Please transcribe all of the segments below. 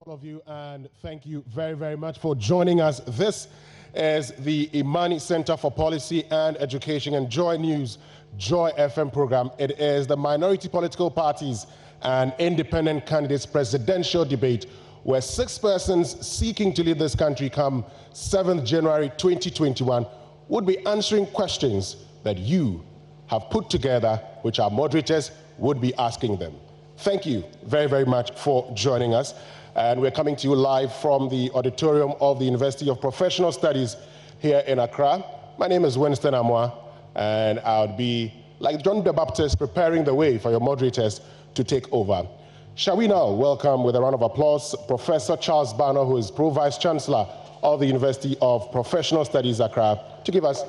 All of you, and thank you very, very much for joining us. This is the IMANI Centre for Policy and Education and Joy News, Joy FM program. It is the minority political parties and independent candidates presidential debate where 6 persons seeking to lead this country come 7th January 2021 would be answering questions that you have put together, which our moderators would be asking them. Thank you very, very much for joining us. And we're coming to you live from the auditorium of the University of Professional Studies here in Accra. My name is Winston Amwa, and I'll be, like John the Baptist, preparing the way for your moderators to take over. Shall we now welcome, with a round of applause, Professor Charles Barner, who is Pro-Vice Chancellor of the University of Professional Studies, Accra, to give us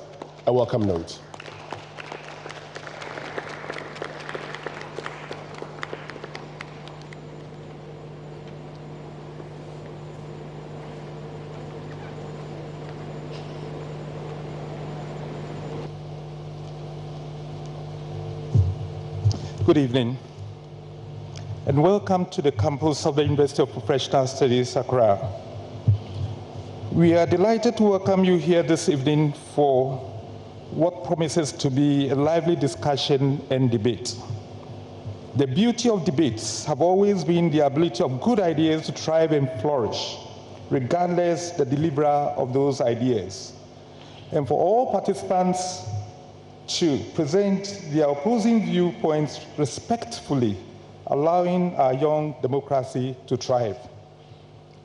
a welcome note. Good evening, and welcome to the campus of the University of Professional Studies, Accra. We are delighted to welcome you here this evening for what promises to be a lively discussion and debate. The beauty of debates have always been the ability of good ideas to thrive and flourish, regardless the deliverer of those ideas. And for all participants to present their opposing viewpoints respectfully, allowing our young democracy to thrive.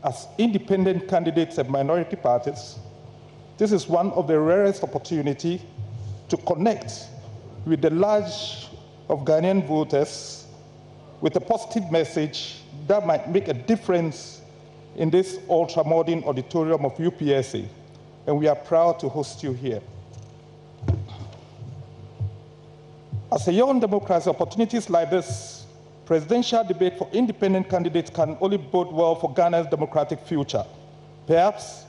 As independent candidates and minority parties, this is one of the rarest opportunities to connect with the large of Ghanaian voters with a positive message that might make a difference in this ultra-modern auditorium of UPSA, and we are proud to host you here. As a young democracy, opportunities like this presidential debate for independent candidates can only bode well for Ghana's democratic future. Perhaps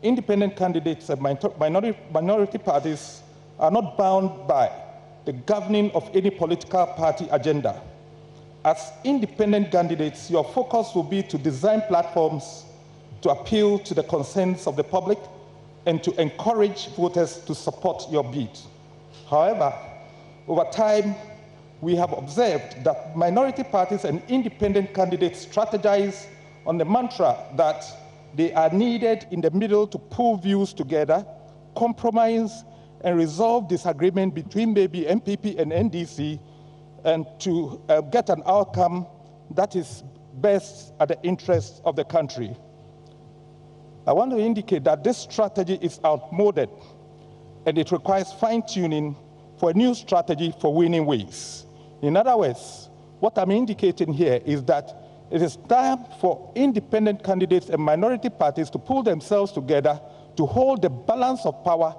independent candidates and minority parties are not bound by the governing of any political party agenda. As independent candidates, your focus will be to design platforms to appeal to the concerns of the public and to encourage voters to support your bid. However, over time, we have observed that minority parties and independent candidates strategize on the mantra that they are needed in the middle to pull views together, compromise, and resolve disagreement between maybe MPP and NDC, and to get an outcome that is best at the interest of the country. I want to indicate that this strategy is outmoded, and it requires fine-tuning for a new strategy for winning ways. In other words, what I'm indicating here is that it is time for independent candidates and minority parties to pull themselves together to hold the balance of power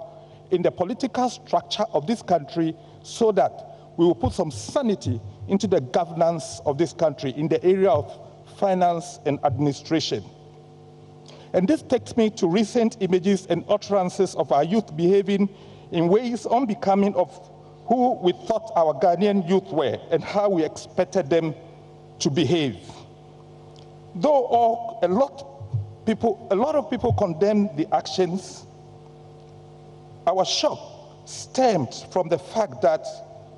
in the political structure of this country so that we will put some sanity into the governance of this country in the area of finance and administration. And this takes me to recent images and utterances of our youth behaving in ways unbecoming of who we thought our Ghanaian youth were and how we expected them to behave. Though a lot of people condemned the actions, our shock stemmed from the fact that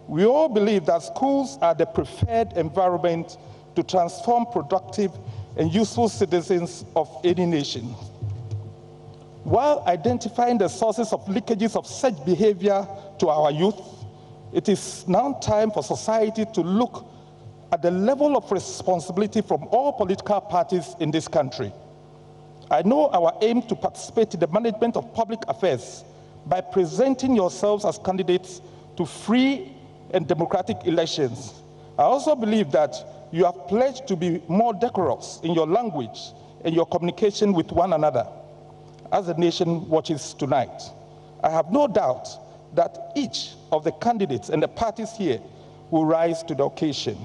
we all believe that schools are the preferred environment to transform productive and useful citizens of any nation. While identifying the sources of leakages of such behavior to our youth, it is now time for society to look at the level of responsibility from all political parties in this country. I know our aim to participate in the management of public affairs by presenting yourselves as candidates to free and democratic elections. I also believe that you have pledged to be more decorous in your language and your communication with one another as the nation watches tonight. I have no doubt that each of the candidates and the parties here will rise to the occasion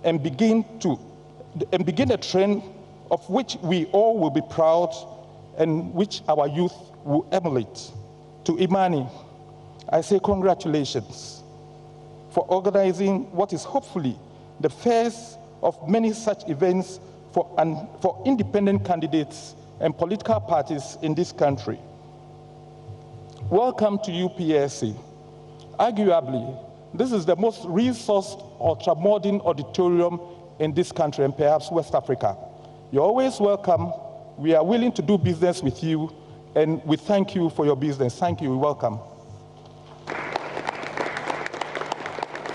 and begin a trend of which we all will be proud and which our youth will emulate. To Imani, I say congratulations for organizing what is hopefully the first of many such events for independent candidates and political parties in this country. Welcome to UPSC. Arguably, this is the most resourced ultra-modern auditorium in this country and perhaps West Africa. You're always welcome. We are willing to do business with you, and we thank you for your business. Thank you. Welcome.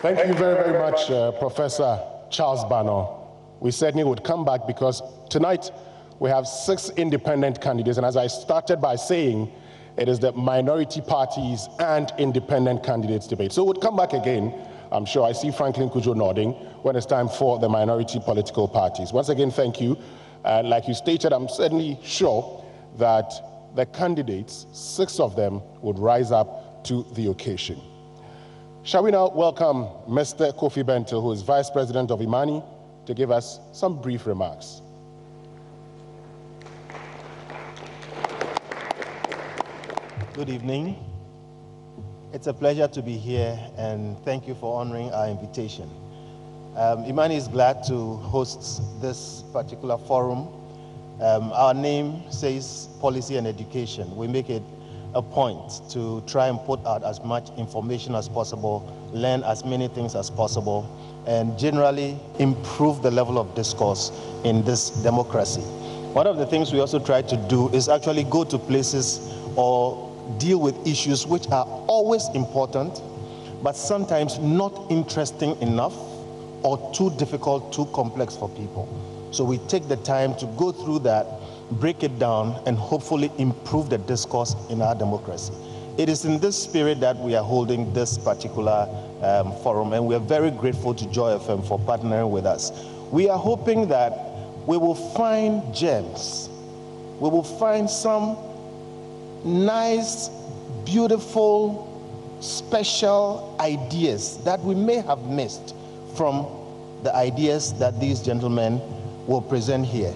Thank you very, very much, Professor Charles Bano. We certainly would come back because tonight we have 6 independent candidates, and as I started by saying, it is the minority parties and independent candidates debate. So we'll come back again, I'm sure. I see Franklin Kujo nodding when it's time for the minority political parties. Once again, thank you. And like you stated, I'm certainly sure that the candidates, 6 of them, would rise up to the occasion. Shall we now welcome Mr. Kofi Bentil, who is Vice President of IMANI, to give us some brief remarks. Good evening. It's a pleasure to be here, and thank you for honoring our invitation. IMANI is glad to host this particular forum. Our name says policy and education. We make it a point to try and put out as much information as possible, learn as many things as possible, and generally improve the level of discourse in this democracy. One of the things we also try to do is actually go to places or deal with issues which are always important, but sometimes not interesting enough or too difficult, too complex for people. So we take the time to go through that, break it down, and hopefully improve the discourse in our democracy. It is in this spirit that we are holding this particular forum, and we are very grateful to Joy FM for partnering with us. We are hoping that we will find gems. We will find some nice, beautiful, special ideas that we may have missed from the ideas that these gentlemen will present here.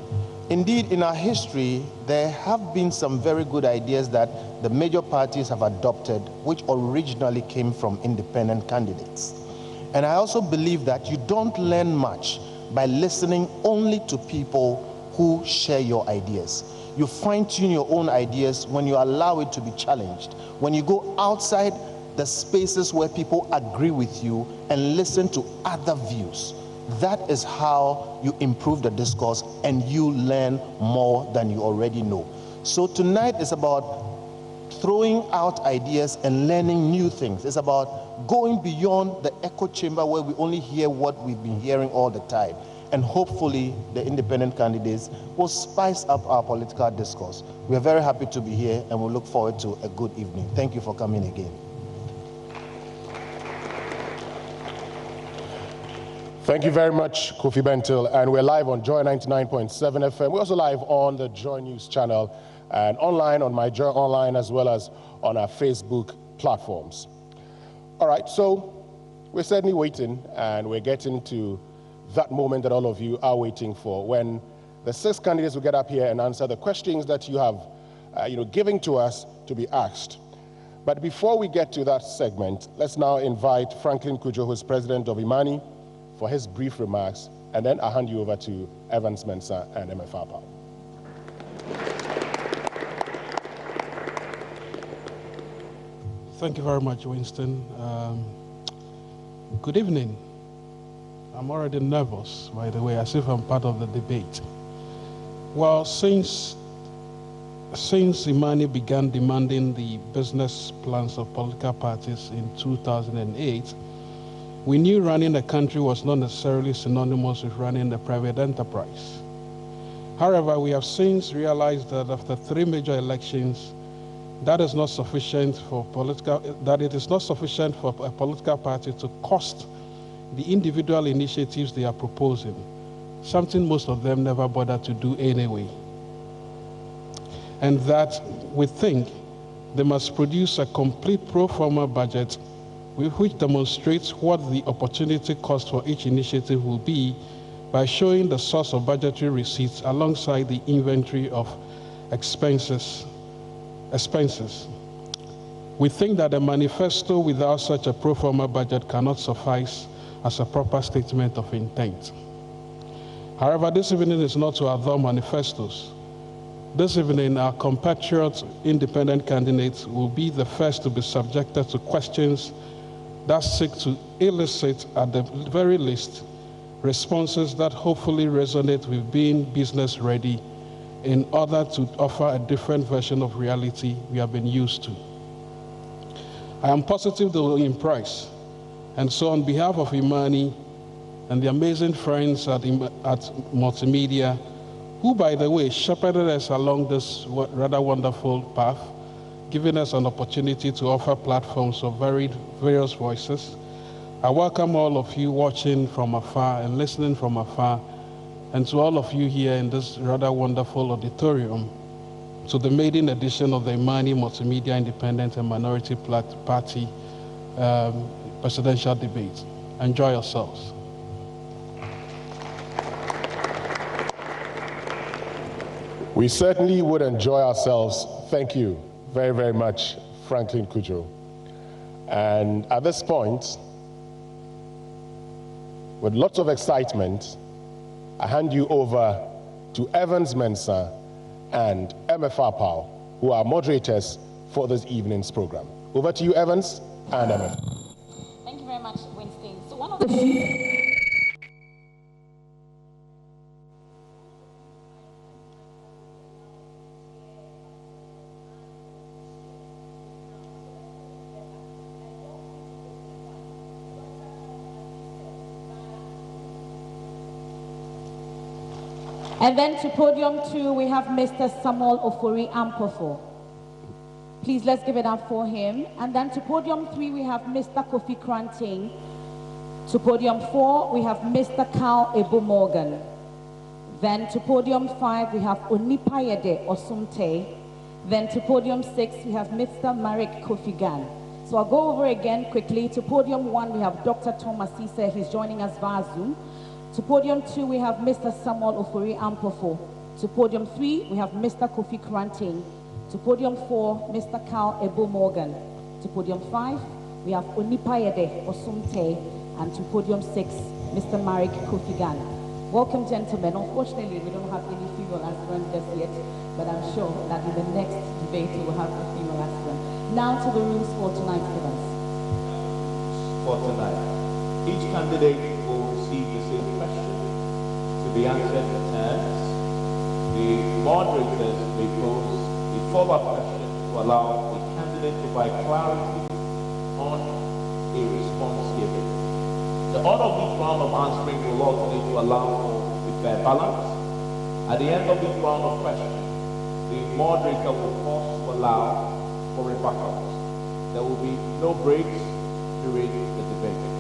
Indeed, in our history, there have been some very good ideas that the major parties have adopted, which originally came from independent candidates. And I also believe that you don't learn much by listening only to people who share your ideas. You fine-tune your own ideas when you allow it to be challenged, when you go outside the spaces where people agree with you and listen to other views. That is how you improve the discourse and you learn more than you already know. So tonight is about throwing out ideas and learning new things. It's about going beyond the echo chamber where we only hear what we've been hearing all the time. And hopefully the independent candidates will spice up our political discourse. We are very happy to be here, and we look forward to a good evening. Thank you for coming again. Thank you very much, Kofi Bentil. And we're live on Joy 99.7 FM. We're also live on the Joy News channel and online on My Joy Online, as well as on our Facebook platforms. All right, so we're certainly waiting, and we're getting to that moment that all of you are waiting for, when the 6 candidates will get up here and answer the questions that you have given to us to be asked. But before we get to that segment, let's now invite Franklin Kujo, who is president of IMANI, for his brief remarks, and then I'll hand you over to Evans Mensah and MFR Powell. Thank you very much, Winston. Good evening. I'm already nervous, by the way, as if I'm part of the debate. Well, since IMANI began demanding the business plans of political parties in 2008, we knew running a country was not necessarily synonymous with running a private enterprise. However, we have since realized that after 3 major elections, that is not sufficient for it is not sufficient for a political party to cost the individual initiatives they are proposing, something most of them never bother to do anyway. And that we think they must produce a complete pro forma budget which demonstrates what the opportunity cost for each initiative will be by showing the source of budgetary receipts alongside the inventory of expenses. We think that a manifesto without such a pro forma budget cannot suffice as a proper statement of intent. However, this evening is not to our manifestos. This evening, our compatriot independent candidates will be the first to be subjected to questions that seek to elicit, at the very least, responses that hopefully resonate with being business ready in order to offer a different version of reality we have been used to. I am positive they will impress. And so on behalf of IMANI and the amazing friends at Multimedia, who, by the way, shepherded us along this rather wonderful path, giving us an opportunity to offer platforms of various voices, I welcome all of you watching from afar and listening from afar, and to all of you here in this rather wonderful auditorium, to the maiden edition of the IMANI Multimedia Independent and Minority Party presidential debate. Enjoy yourselves. We certainly would enjoy ourselves. Thank you very, very much, Franklin Kujo. And at this point, with lots of excitement, I hand you over to Evans Mensah and MFR Powell, who are moderators for this evening's program. Over to you, Evans and MFR. Thank you very much, Winston. So one of the And then to podium 2, we have Mr. Samuel Ofori Ampofo. Please, let's give it up for him. And then to podium 3, we have Mr. Kofi Kranting. To podium 4, we have Mr. Carl Ebo Morgan. Then to podium 5, we have Onipayede Osumte. Then to podium 6, we have Mr. Marek Kofigan. So I'll go over again quickly. To podium 1, we have Dr. Thomas Sise. He's joining us via Zoom. To podium 2, we have Mr. Samuel Ofori Ampofo. To podium 3, we have Mr. Kofi Kranting. To podium 4, Mr. Carl Ebo Morgan. To podium 5, we have Onipayede Osumte. And to podium 6, Mr. Marek Kofigan. Welcome, gentlemen. Unfortunately, we don't have any female aspirants just yet, but I'm sure that in the next debate we will have a female aspirant. Now to the rules for tonight's event. For tonight, each candidate will receive the same question to be answered in turns. The moderators may pose a follow-up question to allow the candidate to provide clarity on a response given. The order of each round of answering will alternate to allow for a fair balance. At the end of each round of questions, the moderator will pause to allow for rebuttals. There will be no breaks during the debate.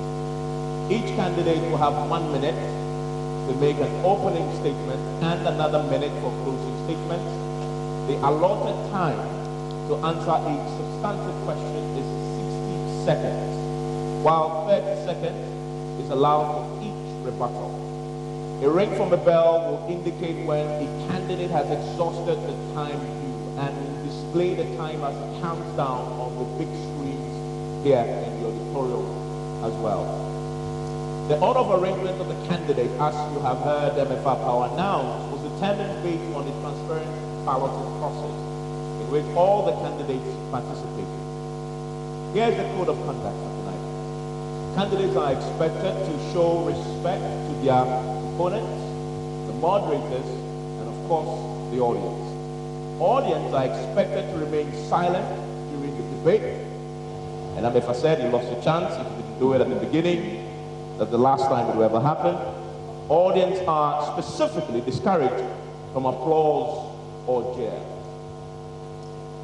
Each candidate will have 1 minute to make an opening statement and another minute for closing statements. The allotted time to answer a substantive question is 60 seconds, while 30 seconds is allowed for each rebuttal. A ring from a bell will indicate when a candidate has exhausted the time due and will display the time as it counts down on the big screens here in the auditorium as well. The order of arrangement of the candidate, as you have heard MFR Power announce, was determined based on a transparent balloting process in which all the candidates participated. Here's the code of conduct for tonight. Candidates are expected to show respect to their opponents, the moderators, and of course, the audience. Audience are expected to remain silent during the debate. And if I said you lost your chance, if you didn't do it at the beginning, that's the last time it will ever happen. Audience are specifically discouraged from applause or jeer.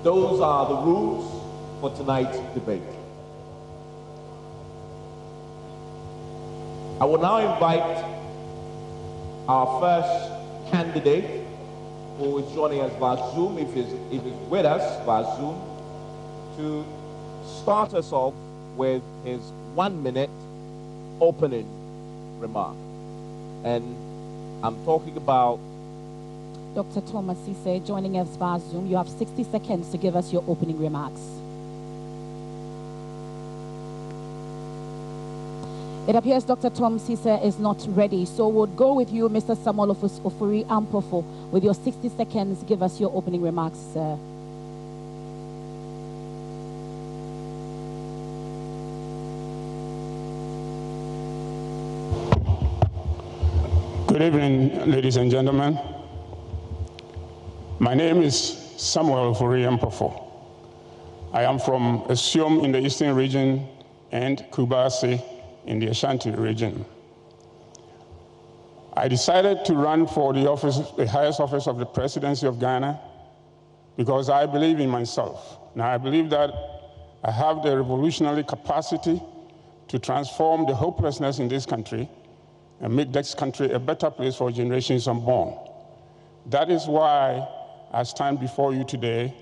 Those are the rules for tonight's debate. I will now invite our first candidate who is joining us via Zoom, if he's with us via Zoom, to start us off with his 1 minute opening remark. And I'm talking about Dr. Thomas Sise joining us via Zoom. You have 60 seconds to give us your opening remarks. It appears Dr. Tom Sise is not ready, so we'll go with you, Mr. Samuel Ofori Ampofo. With your 60 seconds, give us your opening remarks, sir. Good evening, ladies and gentlemen. My name is Samuel Ofori Ampofo. I am from Esiom in the Eastern region and Kubasi in the Ashanti region. I decided to run for the highest office of the presidency of Ghana because I believe in myself. Now, I believe that I have the revolutionary capacity to transform the hopelessness in this country and make this country a better place for generations unborn. That is why I stand before you today,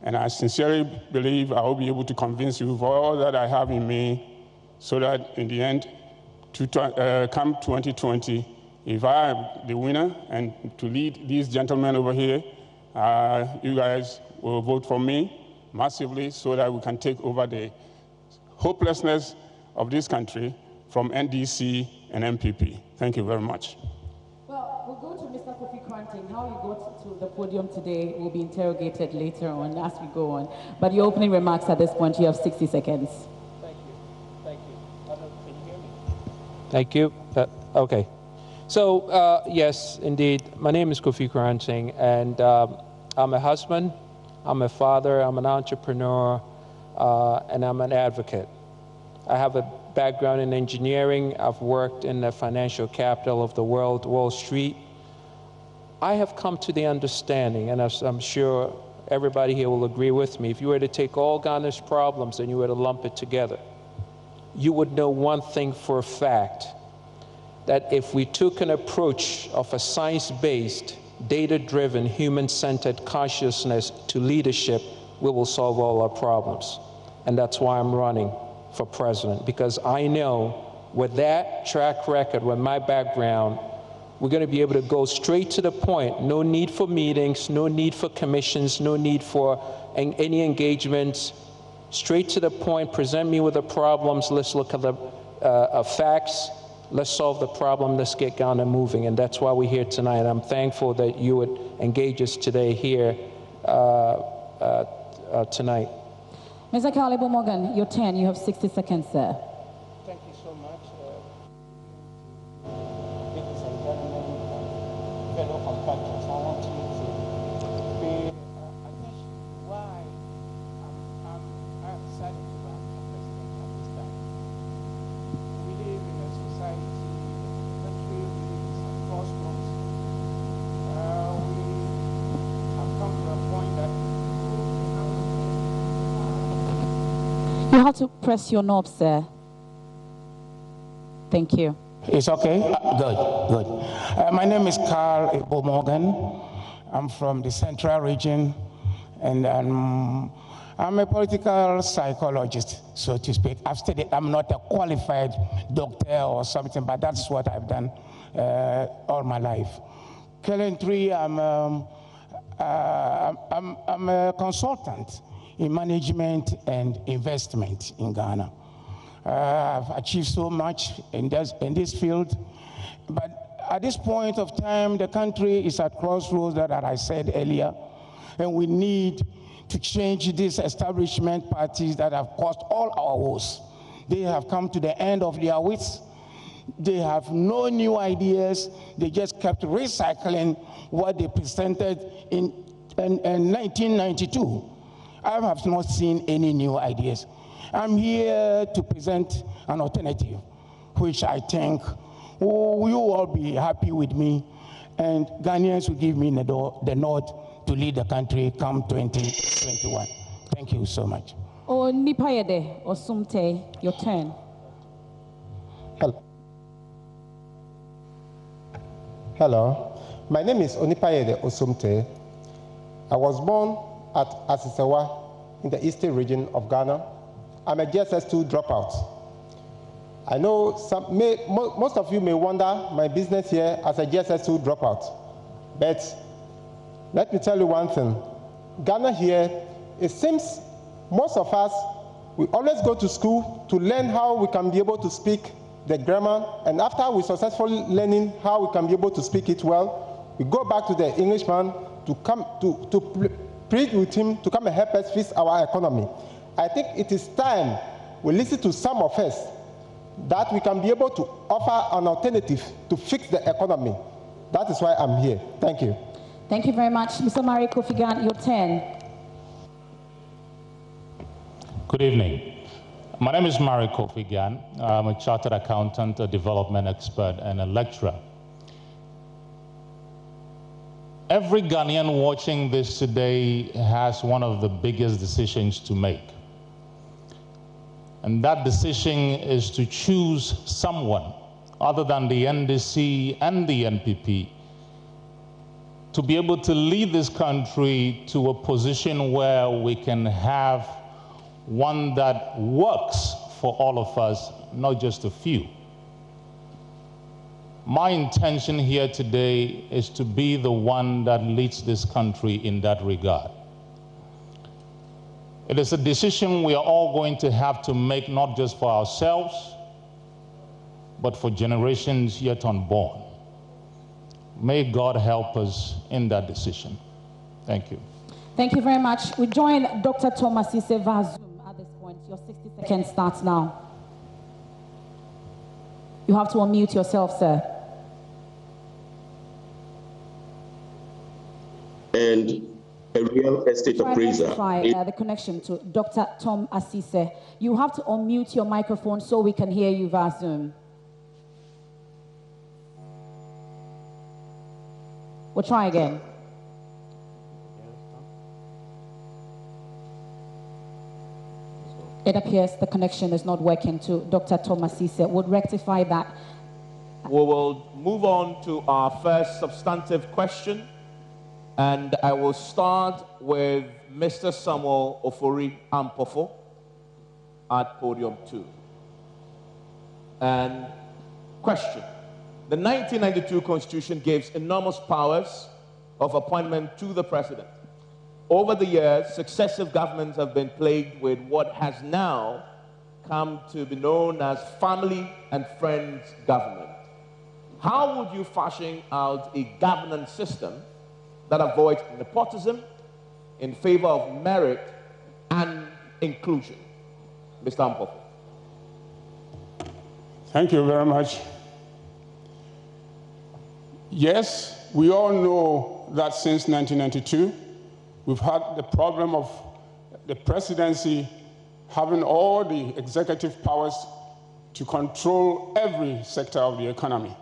and I sincerely believe I will be able to convince you of all that I have in me, so that in the end, come 2020, if I am the winner and to lead these gentlemen over here, you guys will vote for me massively so that we can take over the hopelessness of this country from NDC and MPP. Thank you very much. Well, we'll go to Mr. Kofi Kranting. How you got to the podium today will be interrogated later on as we go on. But your opening remarks at this point, you have 60 seconds. Thank you. Okay. So, yes, indeed, my name is Kofi Kranting, and I'm a husband, I'm a father, I'm an entrepreneur, and I'm an advocate. I have a background in engineering. I've worked in the financial capital of the world, Wall Street. I have come to the understanding, and I'm sure everybody here will agree with me, if you were to take all Ghana's problems and you were to lump it together, you would know one thing for a fact, that if we took an approach of a science-based, data-driven, human-centered consciousness to leadership, we will solve all our problems. And that's why I'm running for president, because I know with that track record, with my background, we're going to be able to go straight to the point. No need for meetings, no need for commissions, no need for any engagements. Straight to the point, present me with the problems, let's look at the facts, let's solve the problem, let's get Ghana moving. And that's why we're here tonight. I'm thankful that you would engage us today here tonight. Mr. Calebo Morgan, your turn. You have 60 seconds, sir. Thank you so much. Ladies and gentlemen, fellow compatriots, I want you to pay attention why I decided to run for president at this time. We live in a society, a country, we live in some crossroads. We have come to a point that you have to press your knob, sir. Thank you. It's okay? Good. My name is Carl Ebo Morgan. I'm from the Central region, and I'm a political psychologist, so to speak. I've studied, I'm not a qualified doctor or something, but that's what I've done all my life. Currently, I'm a consultant in management and investment in Ghana. I've achieved so much in this field, but at this point of time, the country is at crossroads that I said earlier, and we need to change these establishment parties that have caused all our woes. They have come to the end of their wits. They have no new ideas. They just kept recycling what they presented in 1992. I have not seen any new ideas. I'm here to present an alternative, which I think you will be happy with me, and Ghanaians will give me the nod to lead the country come 2021. Thank you so much. Nipayede Osumte, your turn. Hello. My name is Onipayede Osumte. I was born at Asisewa in the Eastern region of Ghana. I'm a GSS2 dropout. I know most of you may wonder my business here as a GSS2 dropout. But let me tell you one thing. Ghana here, it seems most of us, we always go to school to learn how we can be able to speak the grammar, and after we successfully learning how we can be able to speak it well, we go back to the Englishman to come to plead with him to come and help us fix our economy. I think it is time we listen to some of us that we can be able to offer an alternative to fix the economy. That is why I'm here. Thank you. Thank you very much. Mr. Mari Kofi Gan, your turn. Good evening. My name is Mari Kofi Gan. I'm a chartered accountant, a development expert, and a lecturer. Every Ghanaian watching this today has one of the biggest decisions to make. And that decision is to choose someone other than the NDC and the NPP to be able to lead this country to a position where we can have one that works for all of us, not just a few. My intention here today is to be the one that leads this country in that regard. It is a decision we are all going to have to make, not just for ourselves, but for generations yet unborn. May God help us in that decision. Thank you. Thank you very much. We join Dr. Thomas Iseva Zoom at this point. Your 60 seconds starts now. You have to unmute yourself, sir. And a real estate appraiser. The connection to Dr. Tom Asise. You have to unmute your microphone so we can hear you via Zoom. We'll try again. It appears the connection is not working to Dr. Tom Asise. We'll rectify that. We will move on to our first substantive question. And I will start with Mr. Samuel Ofori Ampofo at podium 2. And question. The 1992 Constitution gives enormous powers of appointment to the president. Over the years, successive governments have been plagued with what has now come to be known as family and friends government. How would you fashion out a governance system that avoids nepotism in favor of merit and inclusion? Mr. Ampofo. Thank you very much. Yes, we all know that since 1992, we've had the problem of the presidency having all the executive powers to control every sector of the economy.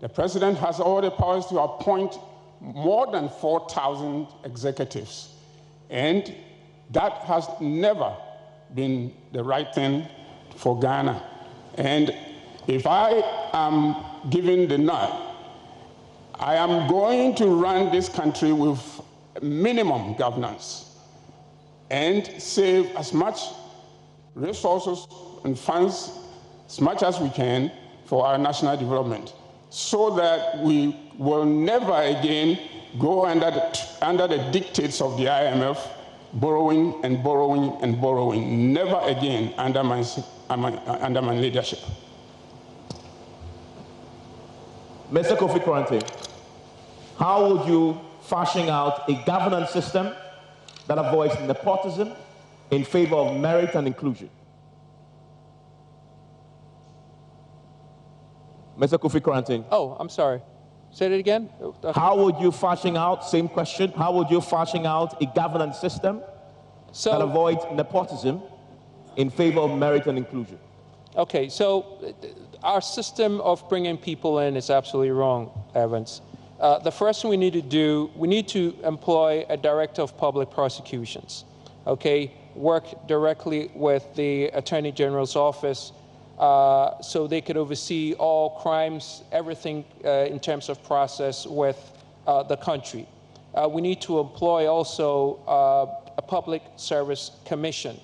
The president has all the powers to appoint more than 4,000 executives. And that has never been the right thing for Ghana. And if I am given the nod, I am going to run this country with minimum governance and save as much resources and funds as much as we can for our national development, so that we will never again go under the dictates of the IMF, borrowing and borrowing and borrowing. Never again under my leadership. Mr. Kofi Koranteng, how would you fashion out a governance system that avoids nepotism in favor of merit and inclusion? Mr. Kofi Koranteng. Oh, I'm sorry. Say it again. How would you fashion out, same question, how would you fashion out a governance system that avoids nepotism in favor of merit and inclusion? Okay, so our system of bringing people in is absolutely wrong, Evans. The first thing we need to do, we need to employ a director of public prosecutions, okay? Work directly with the Attorney General's office so they could oversee all crimes, everything in terms of process with the country. We need to employ also a public service commission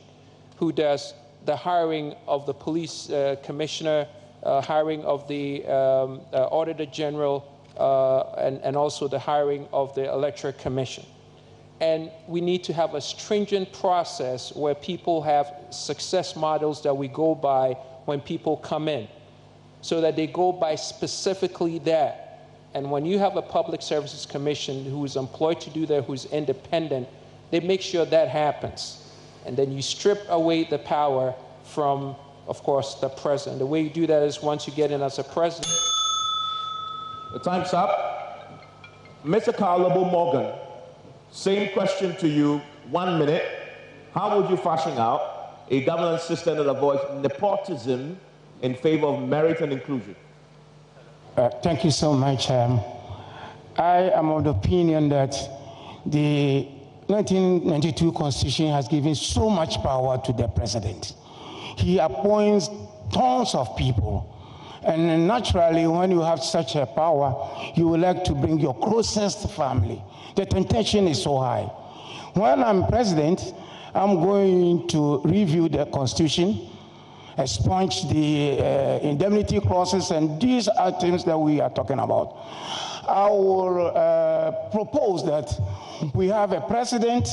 who does the hiring of the police commissioner, hiring of the Auditor General, and also the hiring of the Electoral Commission. And we need to have a stringent process where people have success models that we go by when people come in. so that they go by specifically that. And when you have a Public Services Commission who is employed to do that, who's independent, they make sure that happens. And then you strip away the power from, of course, the president. The way you do that is once you get in as a president. The time's up. Mr. Carlabo Morgan, same question to you, 1 minute. How would you fashion out a governance system that avoids nepotism in favor of merit and inclusion? Thank you so much. I am of the opinion that the 1992 Constitution has given so much power to the president. He appoints tons of people. And naturally, when you have such a power, you would like to bring your closest family. The temptation is so high. When I'm president, I'm going to review the Constitution, expunge the indemnity clauses, and these are things that we are talking about. I will propose that we have a president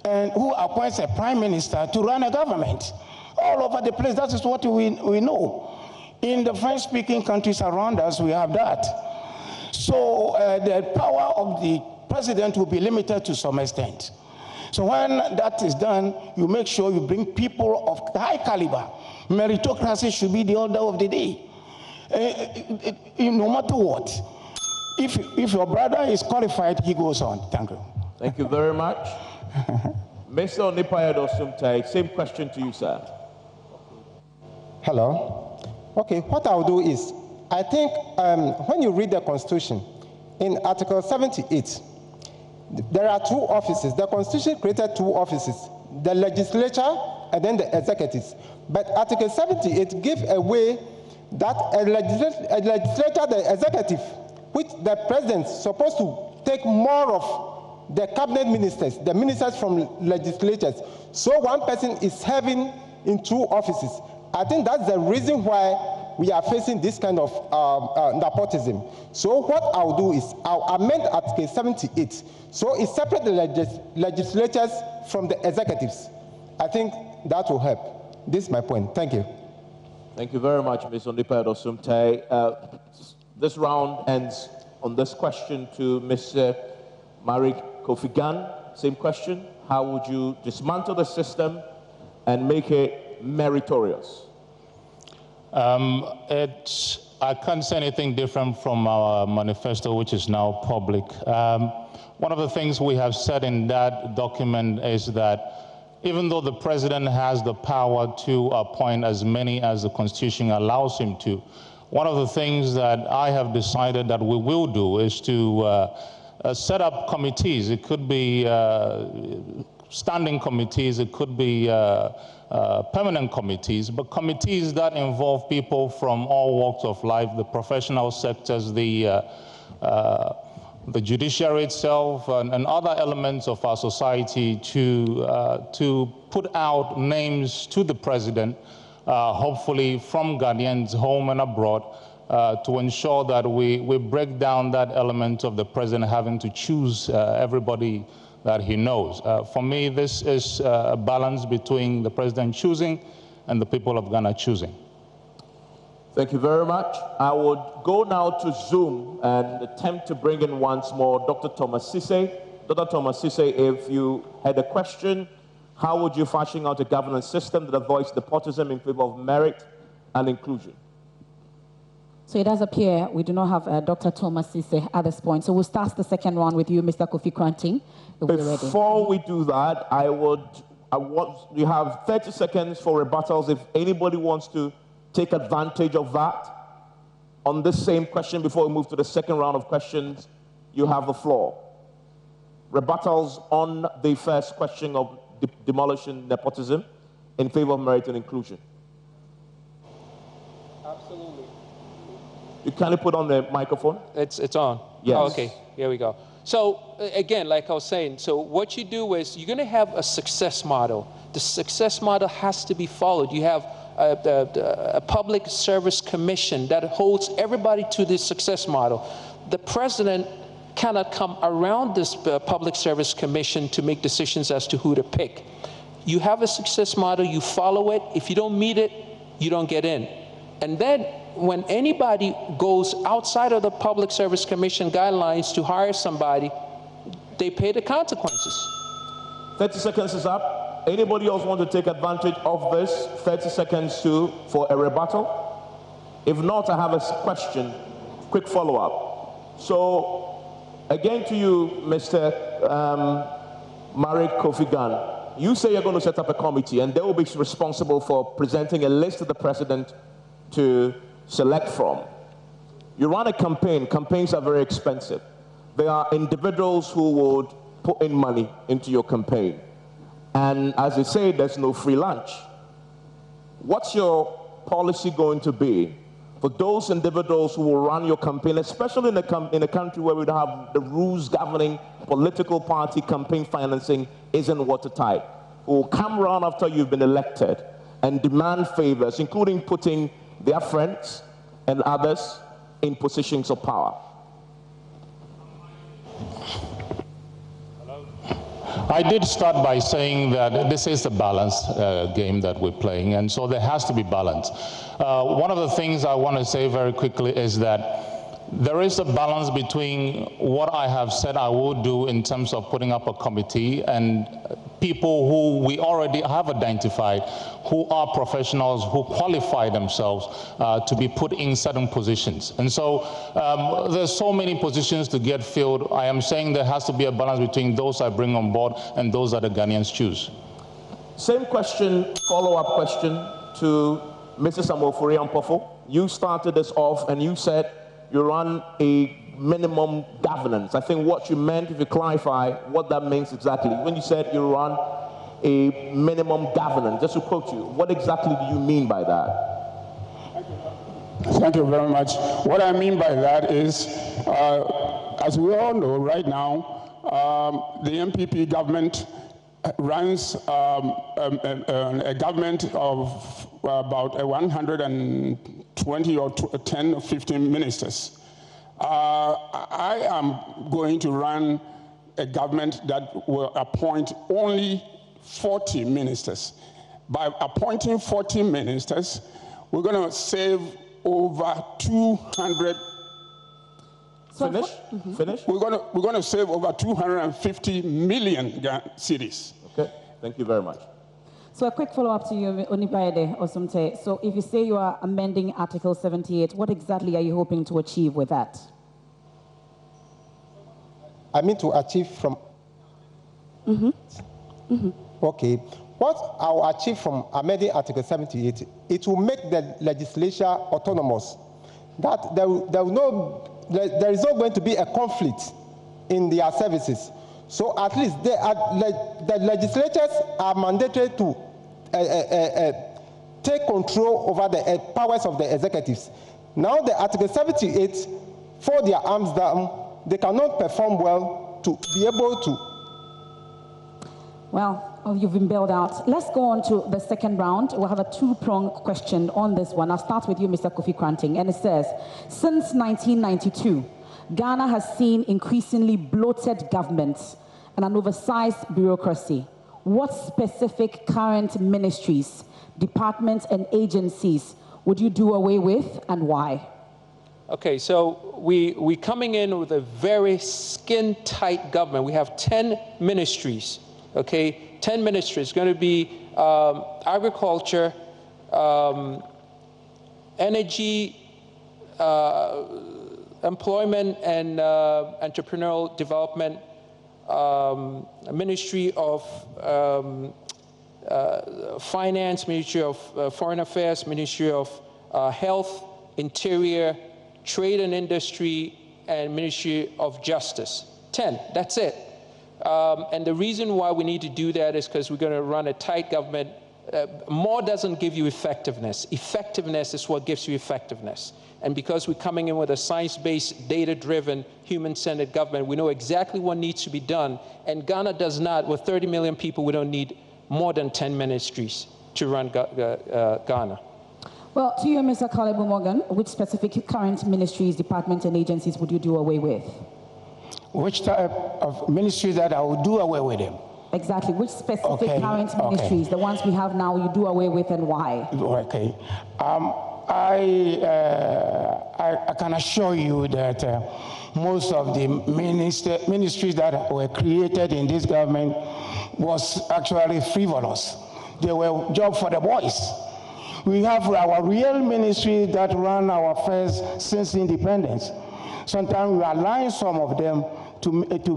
and who appoints a prime minister to run a government all over the place. That is what we know. In the French-speaking countries around us, we have that. So the power of the president will be limited to some extent. So when that is done, you make sure you bring people of high caliber. Meritocracy should be the order of the day. No matter what. If your brother is qualified, he goes on. Thank you. Thank you very much. Mr. Onipayedo Osumtai, same question to you, sir. Hello. Okay, what I'll do is, I think when you read the Constitution, in Article 78, there are two offices. The Constitution created two offices, the legislature and then the executives. But Article 78 gives away that a legislature, the executive, which the president is supposed to take more of the cabinet ministers, the ministers from legislatures. So one person is serving in two offices. I think that's the reason why we are facing this kind of nepotism. So what I'll do is I'll amend Article 78. So it separates the legislatures from the executives. I think that will help. This is my point. Thank you. Thank you very much, Ms. Onipayedo Osumtai. This round ends on this question to Mr. Marik Kofi Gan. Same question. How would you dismantle the system and make it meritorious? I can't say anything different from our manifesto, which is now public. One of the things we have said in that document is that even though the president has the power to appoint as many as the Constitution allows him to, one of the things that I have decided that we will do is to set up committees. It could be standing committees, it could be permanent committees, but committees that involve people from all walks of life, the professional sectors, the judiciary itself, and other elements of our society to put out names to the president, hopefully from Ghanaians home and abroad, to ensure that we break down that element of the president having to choose everybody that he knows. For me, this is a balance between the president choosing and the people of Ghana choosing. Thank you very much. I would go now to Zoom and attempt to bring in once more Dr. Thomas Sise. Dr. Thomas Sise, if you had a question, how would you fashion out a governance system that avoids nepotism in favor of merit and inclusion? So it does appear we do not have Dr. Thomas Sise at this point. So we'll start the second round with you, Mr. Kofi Kranting. Before we do that, you have 30 seconds for rebuttals if anybody wants to take advantage of that. On this same question, before we move to the second round of questions, you have the floor. Rebuttals on the first question of demolishing nepotism in favor of merit and inclusion. Absolutely. You kindly put on the microphone. It's on. Yes. Oh, okay, here we go. So again, like I was saying, so what you do is you're going to have a success model. The success model has to be followed. You have a public service commission that holds everybody to this success model. The president cannot come around this public service commission to make decisions as to who to pick. You have a success model, you follow it. If you don't meet it, you don't get in. And then when anybody goes outside of the Public Service Commission guidelines to hire somebody, they pay the consequences. 30 seconds is up. Anybody else want to take advantage of this? 30 seconds for a rebuttal? If not, I have a question, quick follow-up. So, again to you, Mr. Marek Kofi Gan. You say you're going to set up a committee, and they will be responsible for presenting a list to the president to select from. You run a campaign. Campaigns are very expensive. There are individuals who would put in money into your campaign. And as they say, there's no free lunch. What's your policy going to be for those individuals who will run your campaign, especially in a country where we have the rules governing political party campaign financing isn't watertight, who will come around after you've been elected and demand favors, including putting their friends and others in positions of power? I did start by saying that this is a balanced game that we're playing, and so there has to be balance. One of the things I want to say very quickly is that there is a balance between what I have said I will do in terms of putting up a committee and people who we already have identified who are professionals who qualify themselves to be put in certain positions. And so there's so many positions to get filled. I am saying there has to be a balance between those I bring on board and those that the Ghanaians choose. Same question, follow-up question to Mrs. Amofori Ampofo. You started this off and you said you run a minimum governance. I think what you meant, if you clarify what that means exactly, when you said you run a minimum governance, just to quote you, what exactly do you mean by that? Thank you very much. What I mean by that is, as we all know right now, the MPP government runs a government of about 120 or 10 or 15 ministers. I am going to run a government that will appoint only 40 ministers. By appointing 40 ministers, we're going to save over 200. Finish? Finish? We're going to save over 250 million cedis. Okay, thank you very much. So a quick follow-up to you, Onipaide Osumte. So if you say you are amending Article 78, what exactly are you hoping to achieve with that? I mean to achieve from... Okay. What I will achieve from amending Article 78, it will make the legislature autonomous. That there is not going to be a conflict in their services. So at least the legislatures are mandated to take control over the powers of the executives. Now the Article 78, for their arms down, they cannot perform well to be able to. Well, you've been bailed out. Let's go on to the second round. We'll have a two-pronged question on this one. I'll start with you, Mr. Kofi Kranting. And it says, since 1992, Ghana has seen increasingly bloated governments and an oversized bureaucracy. What specific current ministries, departments, and agencies would you do away with, and why? Okay, so we coming in with a very skin-tight government. We have 10 ministries, okay? 10 ministries. It's going to be agriculture, energy, employment and entrepreneurial development, Ministry of Finance, Ministry of Foreign Affairs, Ministry of Health, Interior, Trade and Industry, and Ministry of Justice. 10, that's it. And the reason why we need to do that is because we're going to run a tight government. More doesn't give you effectiveness. Effectiveness is what gives you effectiveness. And because we're coming in with a science-based, data-driven, human-centered government, we know exactly what needs to be done. And Ghana does not. With 30 million people, we don't need more than 10 ministries to run Ghana. Well, to you, Mr. Kalebu Morgan, which specific current ministries, departments, and agencies would you do away with? Which type of ministries that I would do away with them? Exactly. Which specific current ministries, the ones we have now, you do away with, and why? Okay. I can assure you that most of the ministries that were created in this government was actually frivolous. They were jobs for the boys. We have our real ministries that run our affairs since independence. Sometimes we align some of them to make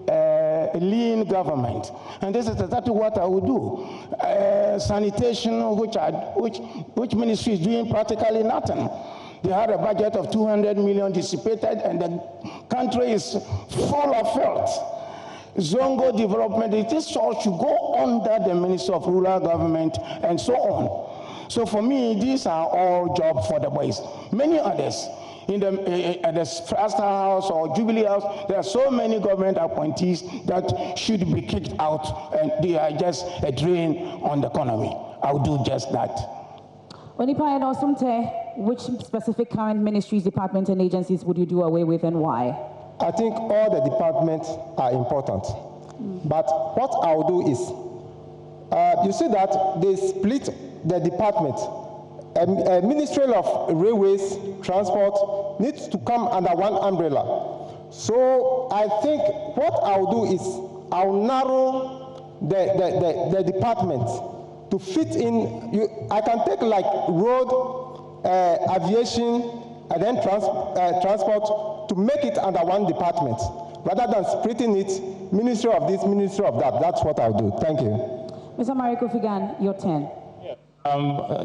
a lean government. And this is exactly what I would do. Sanitation, which ministry is doing practically nothing. They had a budget of 200 million dissipated, and the country is full of filth. Zongo development, this all should go under the Ministry of Rural Government and so on. So for me, these are all jobs for the boys. Many others, in the First House or Jubilee House, there are so many government appointees that should be kicked out, and they are just a drain on the economy. I'll do just that. Onipa and Osumte, which specific current ministries, departments, and agencies would you do away with, and why? I think all the departments are important. But what I'll do is, you see that they split the department. A Ministry of Railways, Transport needs to come under one umbrella. So I think what I'll do is, I'll narrow the department to fit in. I can take like road, aviation, and then transport to make it under one department, rather than splitting it, ministry of this, ministry of that. That's what I'll do. Thank you. Mr. Mariko Figan, your turn.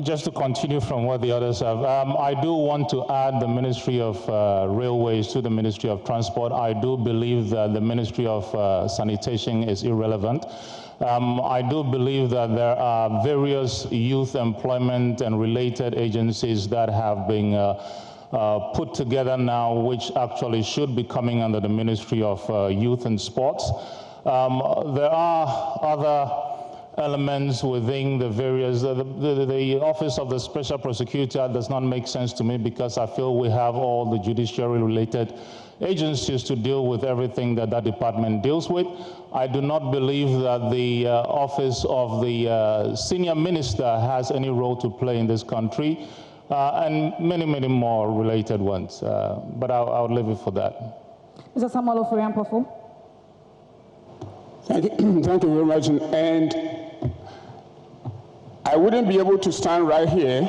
Just to continue from what the others have, I do want to add the Ministry of Railways to the Ministry of Transport. I do believe that the Ministry of Sanitation is irrelevant. I do believe that there are various youth employment and related agencies that have been put together now, which actually should be coming under the Ministry of Youth and Sports. There are other elements within the various, the Office of the Special Prosecutor does not make sense to me, because I feel we have all the judiciary related agencies to deal with everything that that department deals with. I do not believe that the Office of the Senior Minister has any role to play in this country, and many, many more related ones. But I'll leave it for that. Mr. Samuel Ofori-Ampofo. Thank you very much. And I wouldn't be able to stand right here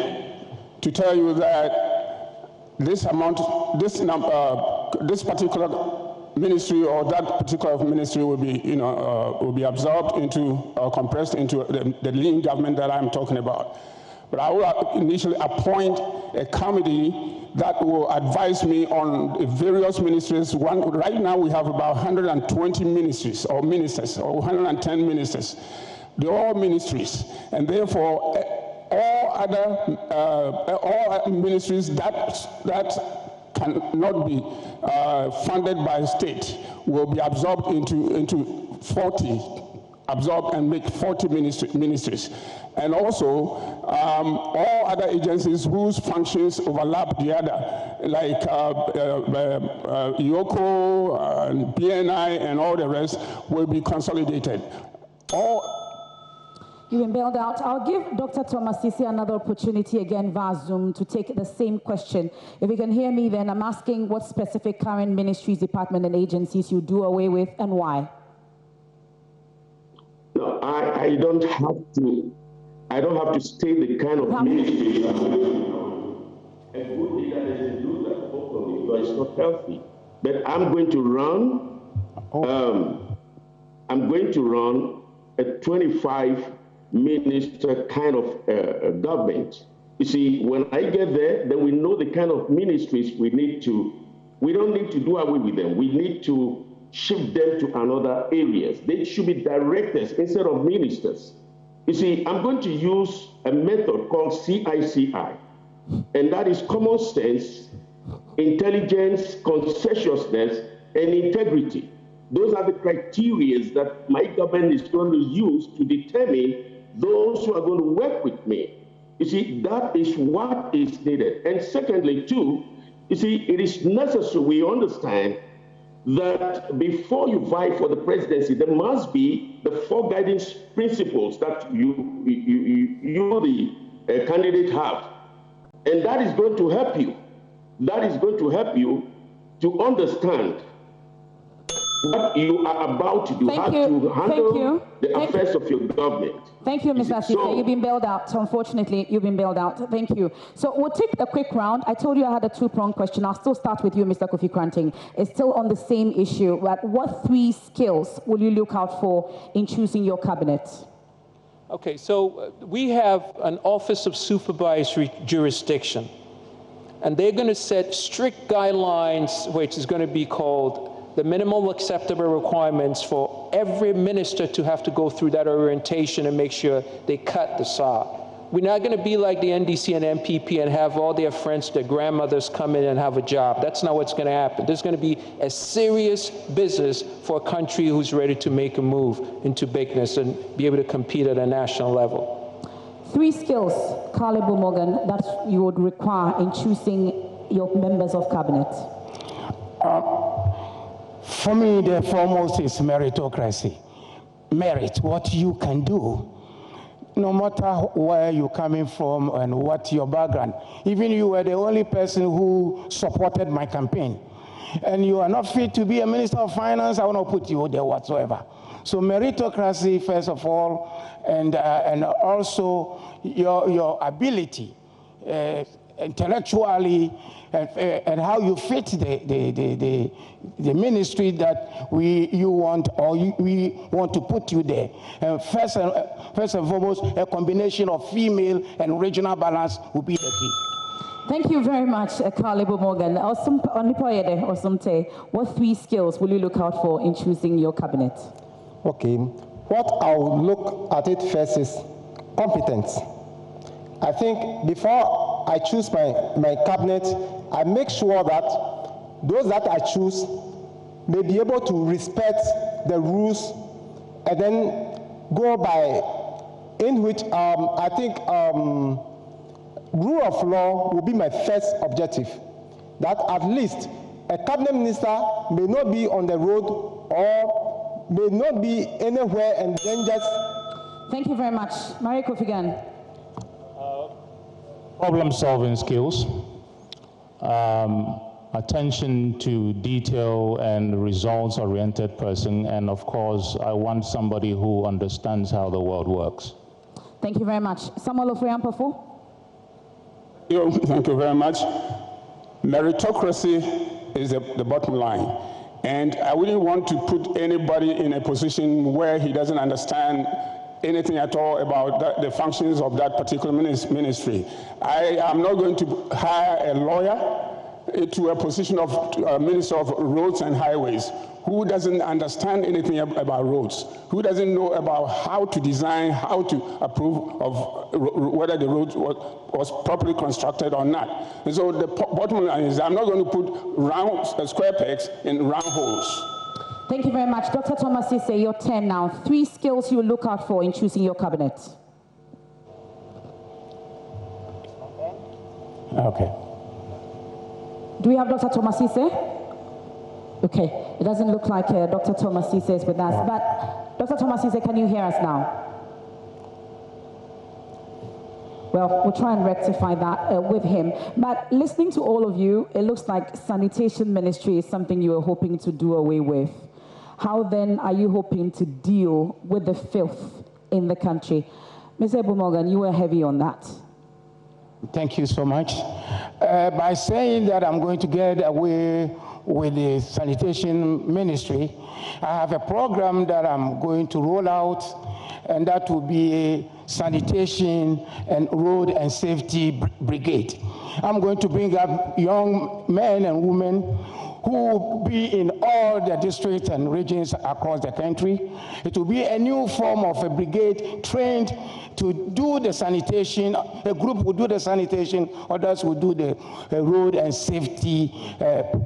to tell you that this amount, this particular ministry or that particular ministry will be, will be absorbed into, compressed into the lean government that I'm talking about. But I will initially appoint a committee that will advise me on the various ministries. Right now we have about 120 ministries or ministers, or 110 ministers. They're all ministries, and therefore all other ministries that cannot be funded by state will be absorbed into 40, absorb and make 40 ministries. And also, all other agencies whose functions overlap the other, like IOCO, BNI, and all the rest, will be consolidated. You've been bailed out. I'll give Dr. Thomas Sisi another opportunity again via Zoom to take the same question. If you can hear me, then I'm asking what specific current ministries, departments, and agencies you do away with, and why. No, I don't have to. I don't have to state the kind of ministry. A good leader doesn't do that openly, because it's not healthy. But I'm going to run. I'm going to run a 25-minister kind of government. You see, when I get there, then we know the kind of ministries we need to. We don't need to do away with them. We need to shift them to another areas. They should be directors instead of ministers. You see, I'm going to use a method called CICI, and that is common sense, intelligence, conscientiousness, and integrity. Those are the criteria that my government is going to use to determine those who are going to work with me. You see, that is what is needed. And secondly, too, you see, it is necessary we understand that before you vie for the presidency, there must be the 4 guiding principles that you the candidate have. And that is going to help you. That is going to help you to understand what you are about to do, how to handle the affairs of your government. Thank you, Mr. Asise. You've been bailed out. Unfortunately, you've been bailed out. Thank you. So we'll take a quick round. I told you I had a two-pronged question. I'll still start with you, Mr. Kofi Kranting. It's still on the same issue. But what 3 skills will you look out for in choosing your cabinet? Okay, so we have an Office of Supervisory Jurisdiction, and they're going to set strict guidelines, which is going to be called the minimal acceptable requirements for every minister to have to go through that orientation and make sure they cut the SAR. We're not going to be like the NDC and MPP and have all their friends, their grandmothers come in and have a job. That's not what's going to happen. There's going to be a serious business for a country who's ready to make a move into bigness and be able to compete at a national level. 3 skills, Caleb Morgan, that you would require in choosing your members of cabinet. For me, the foremost is meritocracy. Merit, what you can do, no matter where you're coming from and what your background. Even you were the only person who supported my campaign, and you are not fit to be a Minister of Finance, I want to put you there whatsoever. So meritocracy, first of all, and also your ability intellectually, and how you fit the ministry that you want, or we want to put you there. And first and foremost, a combination of female and regional balance will be the key. Thank you very much, Caleb Morgan. What 3 skills will you look out for in choosing your cabinet? Okay, what I will look at it first is competence. I think before I choose my cabinet, I make sure that those that I choose may be able to respect the rules and then go by in which I think rule of law will be my first objective. That at least a cabinet minister may not be on the road or may not be anywhere and then just... Thank you very much. Marie Kofigan. Problem-solving skills, attention to detail and results-oriented person, and of course, I want somebody who understands how the world works. Thank you very much. Samuel Ofriampafo. Thank you very much. Meritocracy is the bottom line. And I wouldn't want to put anybody in a position where he doesn't understand anything at all about the functions of that particular ministry. I am not going to hire a lawyer to a position of Minister of Roads and Highways who doesn't understand anything about roads, who doesn't know about how to design, how to approve of whether the road was properly constructed or not. And so the bottom line is I'm not going to put square pegs in round holes. Thank you very much. Dr. Thomas Asise, your turn now. 3 skills you look out for in choosing your cabinet. Okay. Do we have Dr. Thomas Asise? Okay. It doesn't look like Dr. Thomas Asise is with us. But Dr. Thomas Asise, can you hear us now? Well, we'll try and rectify that with him. But listening to all of you, it looks like sanitation ministry is something you are hoping to do away with. How then are you hoping to deal with the filth in the country? Mr. Morgan, you were heavy on that. Thank you so much. By saying that I'm going to get away with the sanitation ministry, I have a program that I'm going to roll out, and that will be a sanitation and road and safety brigade. I'm going to bring up young men and women who will be in all the districts and regions across the country. It will be a new form of a brigade trained to do the sanitation. A group will do the sanitation, others will do the road and safety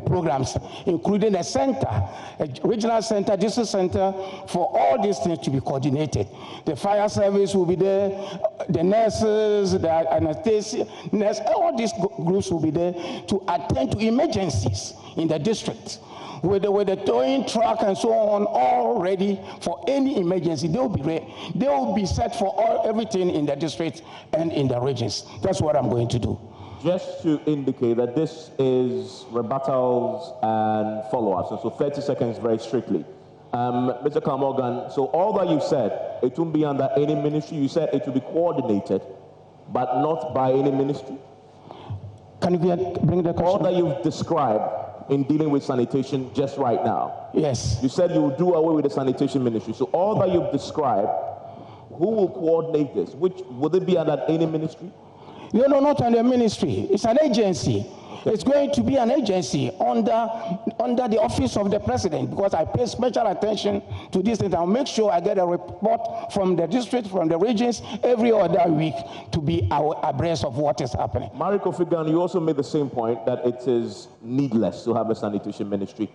programs, including a center, a regional center, district center, for all these things to be coordinated. The fire service will be there, the nurses, the anesthesia, nurse, all these groups will be there to attend to emergencies in the district. With the towing truck and so on, all ready for any emergency. They will be ready. They will be set for everything in the district and in the regions. That's what I'm going to do. Just to indicate that this is rebuttals and follow-ups, and so 30 seconds very strictly. Mr. Kalmorgan, so all that you said, it won't be under any ministry. You said it will be coordinated, but not by any ministry. Can you bring the question? All that you've described in dealing with sanitation just right now. Yes. You said you will do away with the sanitation ministry. So all that you've described, who will coordinate this? Would it be under any ministry? No, not under a ministry. It's an agency. It's going to be an agency under the office of the president, because I pay special attention to this thing. I'll make sure I get a report from the district, from the regions, every other week to be abreast of what is happening. Mari Kofi Gan, you also made the same point that it is needless to have a sanitation ministry.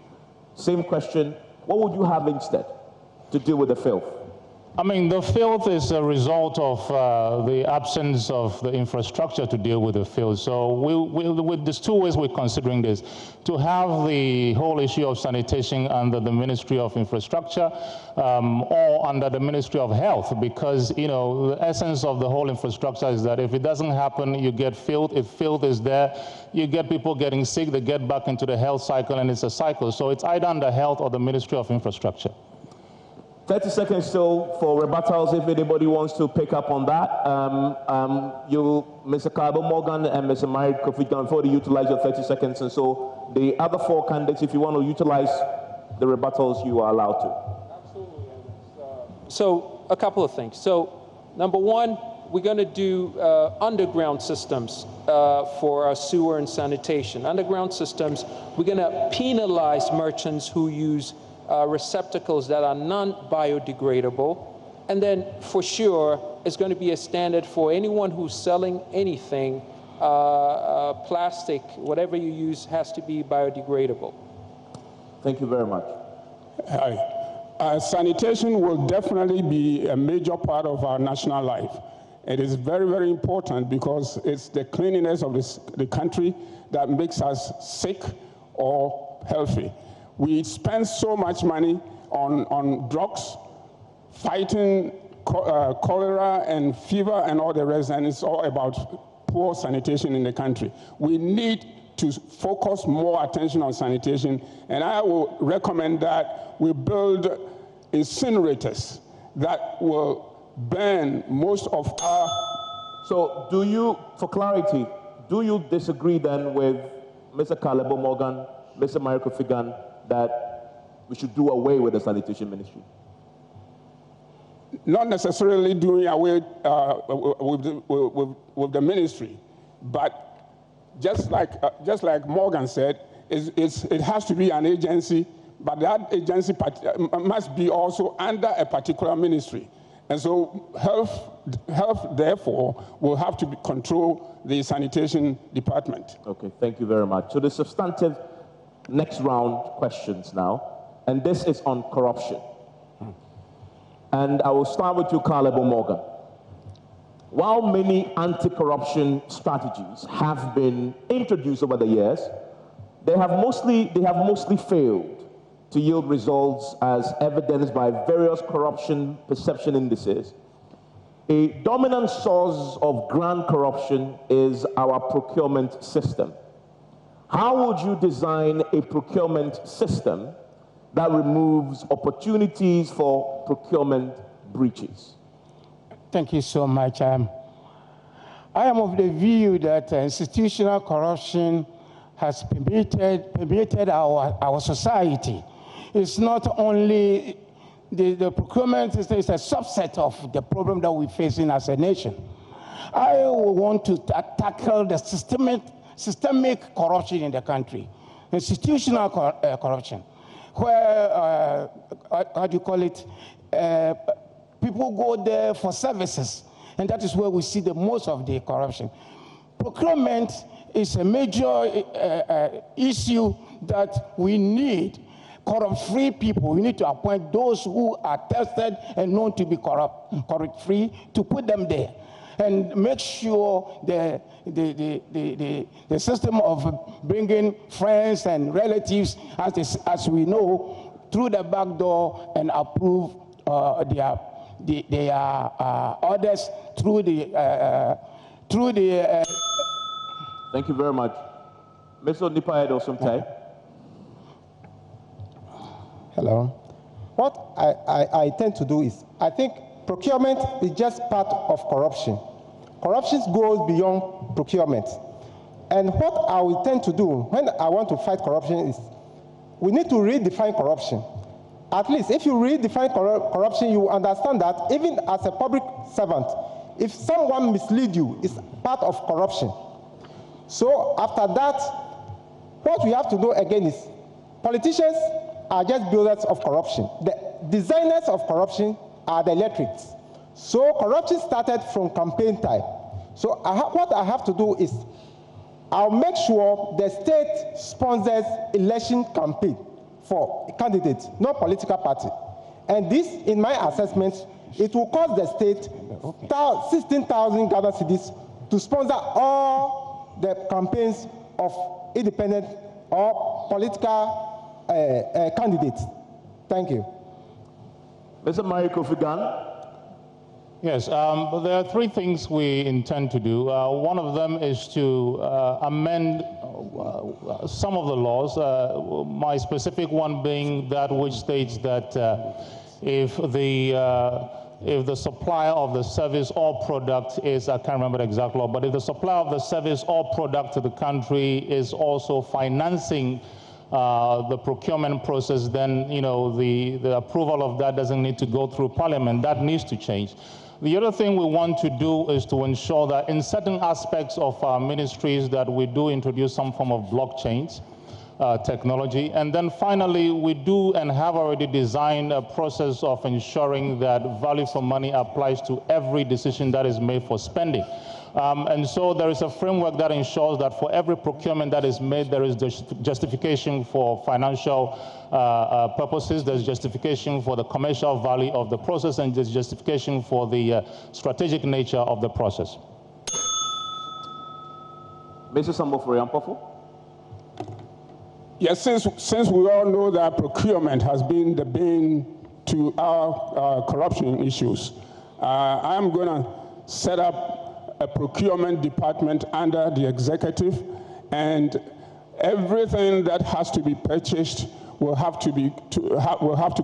Same question, what would you have instead to deal with the filth? I mean, the filth is a result of the absence of the infrastructure to deal with the filth. So there's two ways we're considering this. To have the whole issue of sanitation under the Ministry of Infrastructure or under the Ministry of Health, because, you know, the essence of the whole infrastructure is that if it doesn't happen, you get filth. If filth is there, you get people getting sick, they get back into the health cycle, and it's a cycle. So it's either under Health or the Ministry of Infrastructure. 30 seconds still for rebuttals if anybody wants to pick up on that. You, Mr. Kalmorgan and Mr. Mari Kofi Gan, before you utilize your 30 seconds. And so the other four candidates, if you want to utilize the rebuttals, you are allowed to. Absolutely. So a couple of things. So number one, we're going to do underground systems for sewer and sanitation. Underground systems, we're going to penalize merchants who use receptacles that are non-biodegradable. And then for sure, it's going to be a standard for anyone who's selling anything, plastic, whatever you use has to be biodegradable. Thank you very much. Sanitation will definitely be a major part of our national life. It is very, very important because it's the cleanliness of the country that makes us sick or healthy. We spend so much money on drugs, fighting cholera and fever and all the rest, and it's all about poor sanitation in the country. We need to focus more attention on sanitation, and I will recommend that we build incinerators that will burn most of our... So do you, for clarity, do you disagree then with Mr. Kalmorgan, Mr. Mari Kofi Gan, that we should do away with the sanitation ministry? Not necessarily doing away with the ministry, but just like Morgan said, it has to be an agency, but that agency must be also under a particular ministry. And so health therefore, will have to control the sanitation department. Okay, thank you very much. So the substantive next round questions now, and this is on corruption. And I will start with you, Kalmorgan. While many anti-corruption strategies have been introduced over the years, they have mostly failed to yield results as evidenced by various corruption perception indices. A dominant source of grand corruption is our procurement system. How would you design a procurement system that removes opportunities for procurement breaches? Thank you so much. I am of the view that institutional corruption has permeated our society. It's not only the procurement system, it's a subset of the problem that we're facing as a nation. I want to tackle the systemic corruption in the country, institutional corruption, where, how do you call it, people go there for services, and that is where we see the most of the corruption. Procurement is a major issue that we need. Corrupt-free people, we need to appoint those who are tested and known to be corrupt-free to put them there, and make sure the system of bringing friends and relatives, as we know, through the back door and approve their orders through the Thank you very much. Mr. Onipayedo Osumtai. Hello. What I tend to do is, I think procurement is just part of corruption. Corruption goes beyond procurement. And what I will tend to do when I want to fight corruption is, we need to redefine corruption. At least if you redefine corruption, you understand that even as a public servant, if someone misleads you, it's part of corruption. So after that, what we have to do again is, politicians are just builders of corruption. The designers of corruption are the electorates. So corruption started from campaign time. So what I have to do is, I'll make sure the state sponsors election campaign for candidates, not political party. And this, in my assessment, it will cost the state 16,000 Ghana cedis to sponsor all the campaigns of independent or political candidates. Thank you. Mr. Mario Kofi Gan. Yes, there are three things we intend to do. One of them is to amend some of the laws, my specific one being that which states that if the supplier of the service or product is, I can't remember the exact law, but if the supplier of the service or product to the country is also financing the procurement process, then the approval of that doesn't need to go through Parliament. That needs to change. The other thing we want to do is to ensure that in certain aspects of our ministries that we do introduce some form of blockchains technology. And then finally, we do and have already designed a process of ensuring that value for money applies to every decision that is made for spending. And so there is a framework that ensures that for every procurement that is made, there is justification for financial purposes, there's justification for the commercial value of the process, and there's justification for the strategic nature of the process. Mr. Samofori Ampofo. Yes, since we all know that procurement has been the bane to our corruption issues, I'm going to set up a procurement department under the executive, and everything that has to be purchased will have to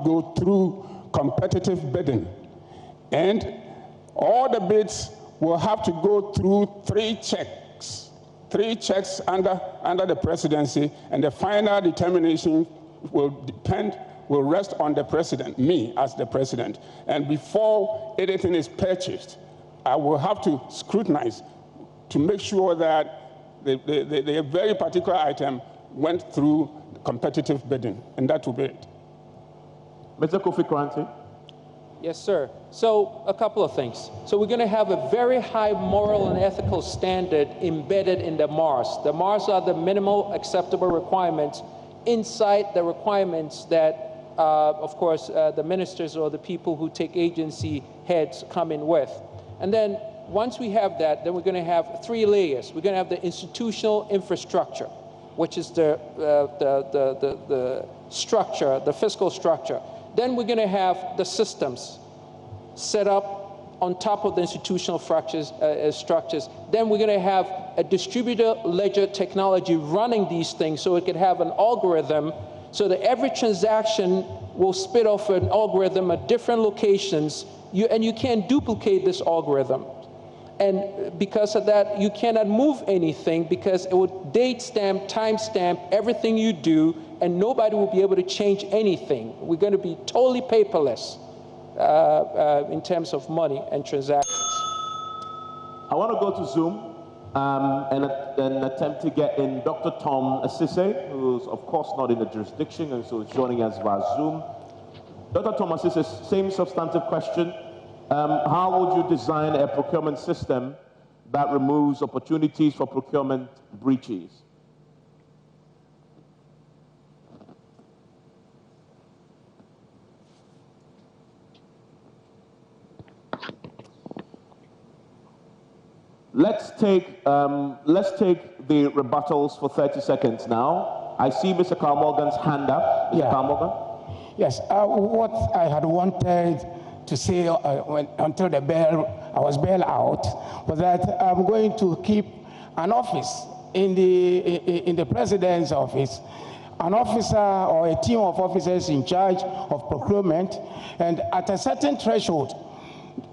go through competitive bidding, and all the bids will have to go through three checks under the presidency, and the final determination will rest on the president, me as the president. And before anything is purchased, I will have to scrutinize to make sure that the very particular item went through competitive bidding, and that will be it. Mr. Kofi Kranti. Yes, sir. So a couple of things. So we're going to have a very high moral and ethical standard embedded in the MARS. The MARS are the minimal acceptable requirements inside the requirements that, of course, the ministers or the people who take agency heads come in with. And then once we have that, then we're going to have three layers. We're going to have the institutional infrastructure, which is the structure, the fiscal structure. Then we're going to have the systems set up on top of the institutional structures. Then we're going to have a distributor ledger technology running these things, so it can have an algorithm so that every transaction will spit off an algorithm at different locations, and you can't duplicate this algorithm. And because of that, you cannot move anything, because it would date stamp, time stamp everything you do, and nobody will be able to change anything. We're going to be totally paperless in terms of money and transactions. I want to go to Zoom and attempt to get in Dr. Tom Asise, who's of course not in the jurisdiction, and so is joining us via Zoom. Dr. Tom Asise, same substantive question. How would you design a procurement system that removes opportunities for procurement breaches? Let's take the rebuttals for 30 seconds now. I see Mr. Carl Morgan's hand up. Mr. Carl Morgan? Yes, what I had wanted to say until I was bailed out was that I'm going to keep an office in the president's office, an officer or a team of officers in charge of procurement, and at a certain threshold,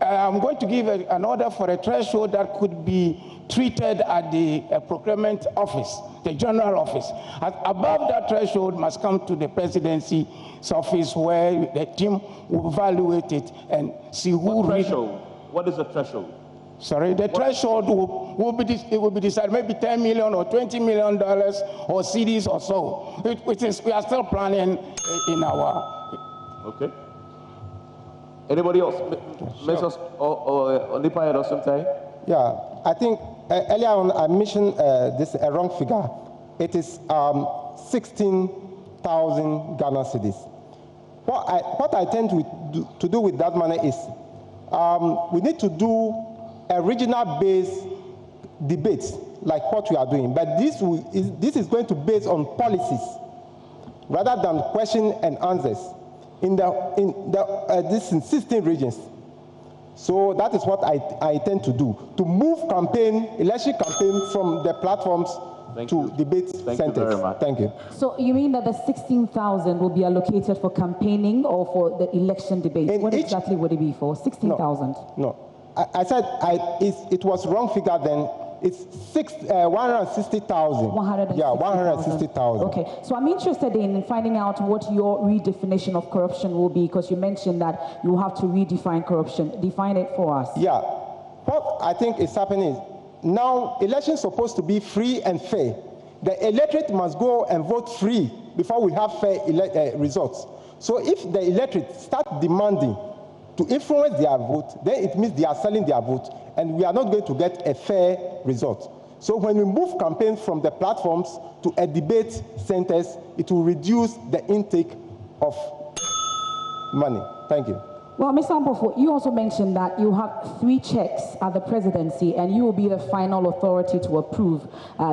I'm going to give an order for a threshold that could be treated at the procurement office, the general office. Above that threshold must come to the presidency's office, where the team will evaluate it and see who. What threshold? What is the threshold? Sorry, the threshold will be decided, maybe $10 million or $20 million or CDs or so. We are still planning in our. Okay. Anybody else? Mrs. Onipaye or something? Yeah, I think earlier on I mentioned this a wrong figure. It is 16,000 Ghana cedis. What I tend to do with that money is we need to do a regional-based debate like what we are doing, but this is going to be based on policies rather than question and answers in 16 regions. So that is what I tend to do, to move election campaign from the platforms to debate centers. Thank you very much. Thank you. So you mean that the 16,000 will be allocated for campaigning or for the election debate? What exactly would it be for? 16,000? No. I said it was wrong figure then. It's 160,000. 160,000. Yeah, 160,000. Okay, so I'm interested in finding out what your redefinition of corruption will be, because you mentioned that you have to redefine corruption. Define it for us. Yeah, what I think is happening is now elections supposed to be free and fair. The electorate must go and vote free before we have fair results. So if the electorate start demanding to influence their vote, then it means they are selling their vote, and we are not going to get a fair result. So when we move campaigns from the platforms to a debate centers, it will reduce the intake of money. Thank you. Well, Mr. Ampofo, you also mentioned that you have 3 checks at the presidency, and you will be the final authority to approve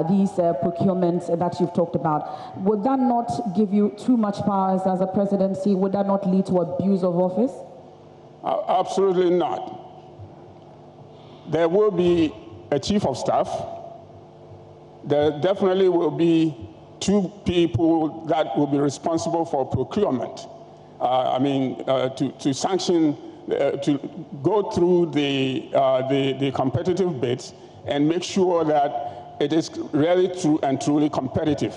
these procurements that you've talked about. Would that not give you too much powers as a presidency? Would that not lead to abuse of office? Absolutely not. There will be a chief of staff. There definitely will be 2 people that will be responsible for procurement. To sanction, to go through the competitive bids and make sure that it is really true and truly competitive.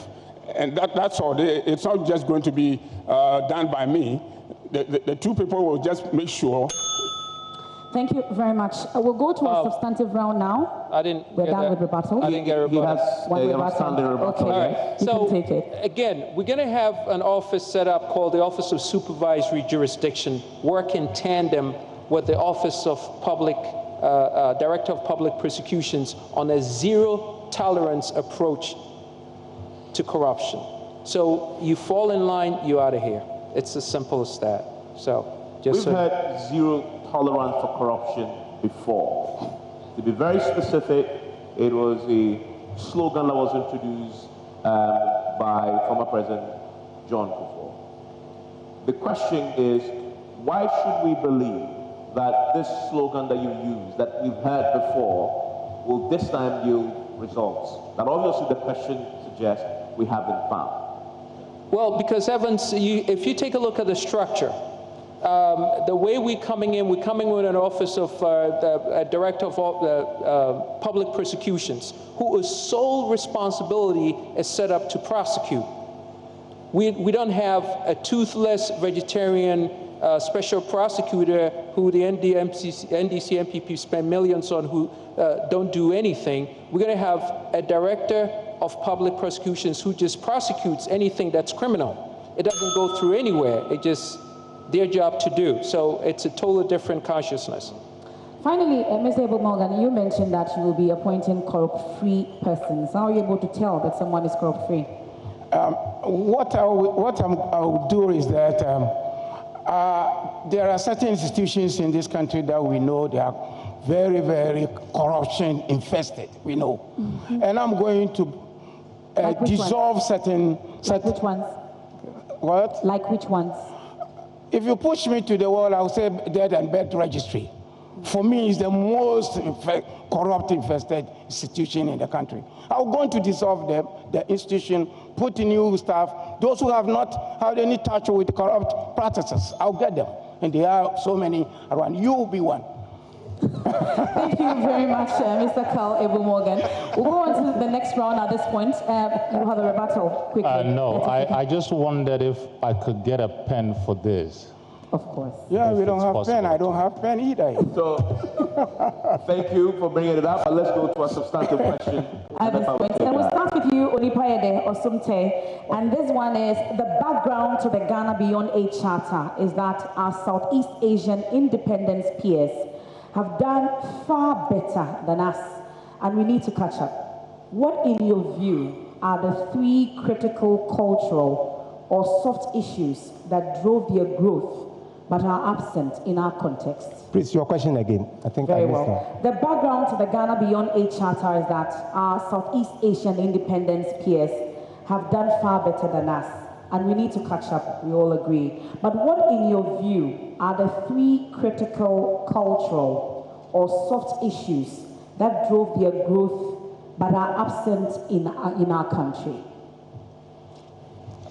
And that's all. It's not just going to be done by me. The 2 people will just make sure. Thank you very much. We'll go to a substantive round now. We're done with rebuttal. I didn't get a rebuttal. One rebuttal. Okay. All right. So take it. Again, we're going to have an office set up called the Office of Supervisory Jurisdiction, work in tandem with the Office of Director of Public Prosecutions on a zero-tolerance approach to corruption. So you fall in line, you're out of here. It's as simple as that. So we've had zero tolerance for corruption before. To be very specific, it was a slogan that was introduced by former President John Kufuor. The question is, why should we believe that this slogan that you used, that you've had before, will this time yield results? That obviously the question suggests we haven't found. Well, because Evans, if you take a look at the structure, the way we're coming in with an office of the Director of Public Prosecutions, whose sole responsibility is set up to prosecute. We don't have a toothless vegetarian special prosecutor who the NDC MPP spend millions on, who don't do anything. We're going to have a Director of Public Prosecutions who just prosecutes anything that's criminal. It doesn't go through anywhere. It just their job to do. So it's a totally different consciousness. Finally, Mr. Abel-Morgan, you mentioned that you will be appointing corrupt-free persons. How are you able to tell that someone is corrupt-free? What I will do is that there are certain institutions in this country that we know they are very, very corruption infested, we know. Mm-hmm. And I'm going to dissolve certain... Like which ones? What? Like which ones? If you push me to the wall, I'll say dead and buried registry. for me, is the most corrupt infested institution in the country. I'm going to dissolve the institution, put new staff, those who have not had any touch with corrupt practices, I'll get them. And there are so many around. You will be one. Thank you very much, Mr. Carl Ebu Morgan. We'll go on to the next round at this point. You have a rebuttal, quickly. No, I just wondered if I could get a pen for this. Of course. Yeah, we don't have pen. I don't have pen either. So, thank you for bringing it up. But let's go to a substantive question. At this point, and we'll start with you, Onipayede Osumte. And this one is, the background to the Ghana Beyond Aid Charter is that our Southeast Asian independence peers have done far better than us, and we need to catch up. What, in your view, are the three critical cultural or soft issues that drove their growth but are absent in our context? Please, your question again. I think Very I missed well. that. The background to the Ghana Beyond Aid Charter is that our Southeast Asian independence peers have done far better than us, and we need to catch up, we all agree. But what, in your view, are the three critical cultural or soft issues that drove their growth but are absent in our country?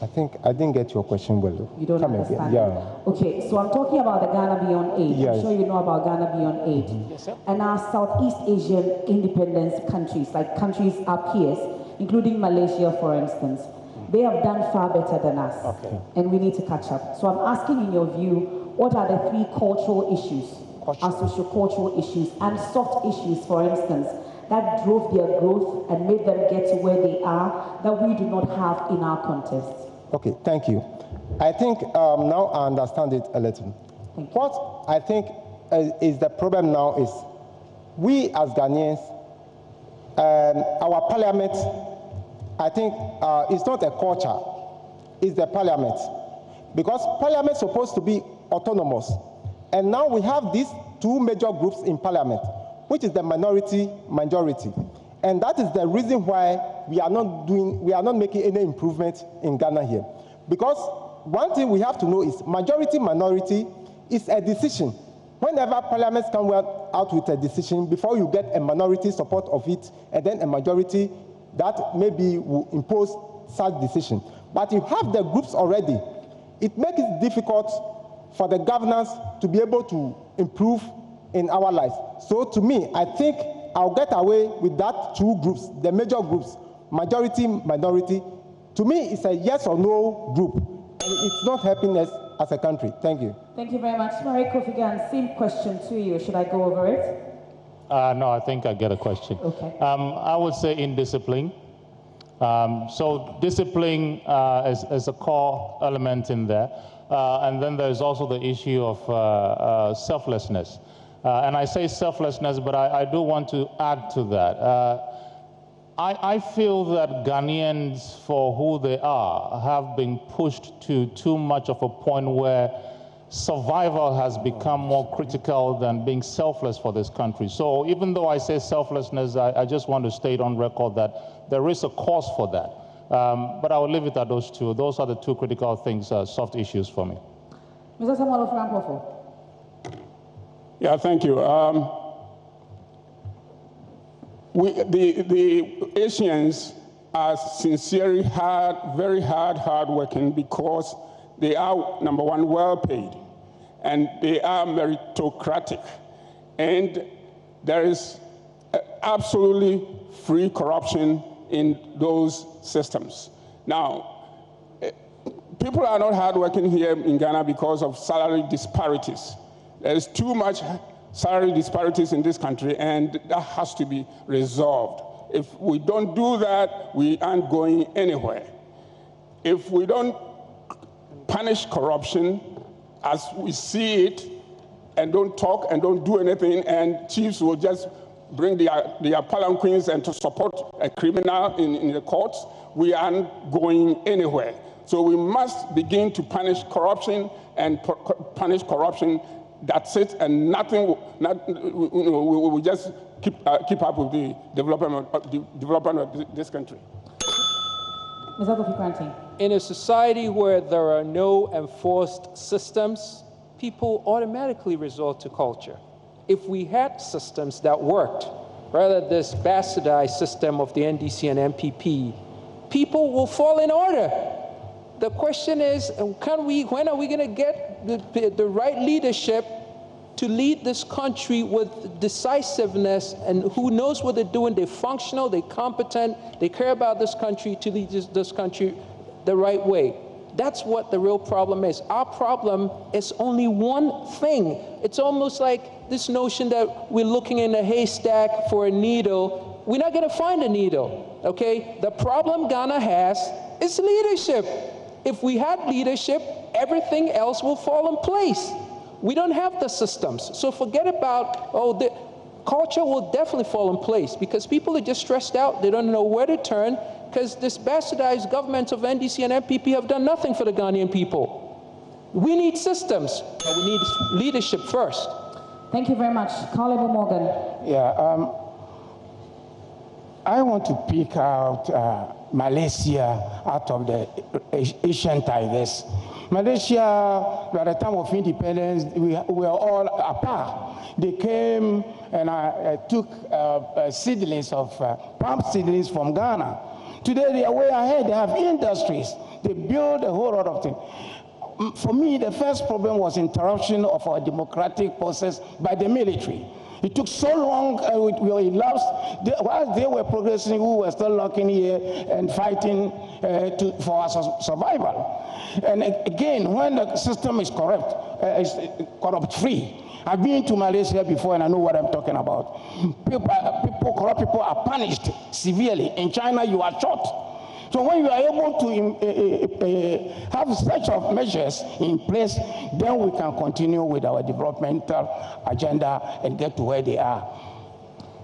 I think I didn't get your question well. You don't understand? Yeah. Okay, so I'm talking about the Ghana Beyond Aid. Yes. I'm sure you know about Ghana Beyond Aid. Yes, sir. And our Southeast Asian independence countries, like countries our peers, including Malaysia, for instance, they have done far better than us. Okay. And we need to catch up. So I'm asking, in your view, what are the three cultural issues, our socio-cultural issues, and soft issues, for instance, that drove their growth and made them get to where they are that we do not have in our context? Okay, thank you. I think now I understand it a little. What I think is the problem now is we as Ghanaians, our parliament, I think it's not a culture, it's the parliament. Because parliament is supposed to be autonomous. And now we have these two major groups in parliament, which is the minority, majority. And that is the reason why we are not making any improvement in Ghana here. Because one thing we have to know is majority, minority is a decision. Whenever parliaments come out with a decision, before you get a minority support of it, and then a majority that maybe will impose such decision. But you have the groups already. It makes it difficult for the governance to be able to improve in our lives. So to me, I think I'll get away with that two groups, the major groups, majority, minority. To me, it's a yes or no group. And it's not helping us as a country. Thank you. Thank you very much. Mary Kofi Gan, same question to you. Should I go over it? No, I think I get a question. Okay. I would say indiscipline. So discipline is a core element in there. And then there's also the issue of selflessness. And I say selflessness, but I do want to add to that. I feel that Ghanaians, for who they are, have been pushed to too much of a point where survival has become more critical than being selfless for this country. So even though I say selflessness, I just want to state on record that there is a cause for that. But I will leave it at those two. Those are the two critical things, soft issues for me. Mr. Samuel Ofori-Ampofo. Yeah, thank you. The Asians are sincerely very hard working because they are, number one, well paid, and they are meritocratic. And there is absolutely free corruption in those systems. Now, people are not hardworking here in Ghana because of salary disparities. There's too much salary disparities in this country, and that has to be resolved. If we don't do that, we aren't going anywhere. If we don't punish corruption as we see it, and don't talk and don't do anything, and chiefs will just bring their palanquins and to support a criminal in the courts, we aren't going anywhere. So we must begin to punish corruption and punish corruption. That's it, and nothing. We will just keep up with the development of this country. Mr. Kofi-Kranting. In a society where there are no enforced systems, people automatically resort to culture. if we had systems that worked, rather than this bastardized system of the NDC and MPP, people will fall in order. The question is, when are we going to get the right leadership to lead this country with decisiveness, and who knows what they're doing? They're functional, they're competent, they care about this country, to lead this country the right way. That's what the real problem is. Our problem is only one thing. It's almost like this notion that we're looking in a haystack for a needle. We're not going to find a needle, okay? The problem Ghana has is leadership. If we had leadership, everything else will fall in place. We don't have the systems. So forget about, the culture will definitely fall in place, because people are just stressed out. They don't know where to turn, because this bastardized government of NDC and MPP have done nothing for the Ghanaian people. We need systems, but we need leadership first. Thank you very much. Carl Morgan. Yeah, I want to pick out Malaysia out of the Asian tigers. Malaysia, by the time of independence, we were all apart. They came and took seedlings of palm seedlings from Ghana. Today they are way ahead. They have industries. They build a whole lot of things. For me, the first problem was interruption of our democratic process by the military. It took so long, we elapsed. While they were progressing, we were still locking here and fighting for our survival. And again, when the system is corrupt-free, I've been to Malaysia before and I know what I'm talking about. Corrupt people are punished severely. In China, you are shot. So when you are able to have such of measures in place, then we can continue with our developmental agenda and get to where they are.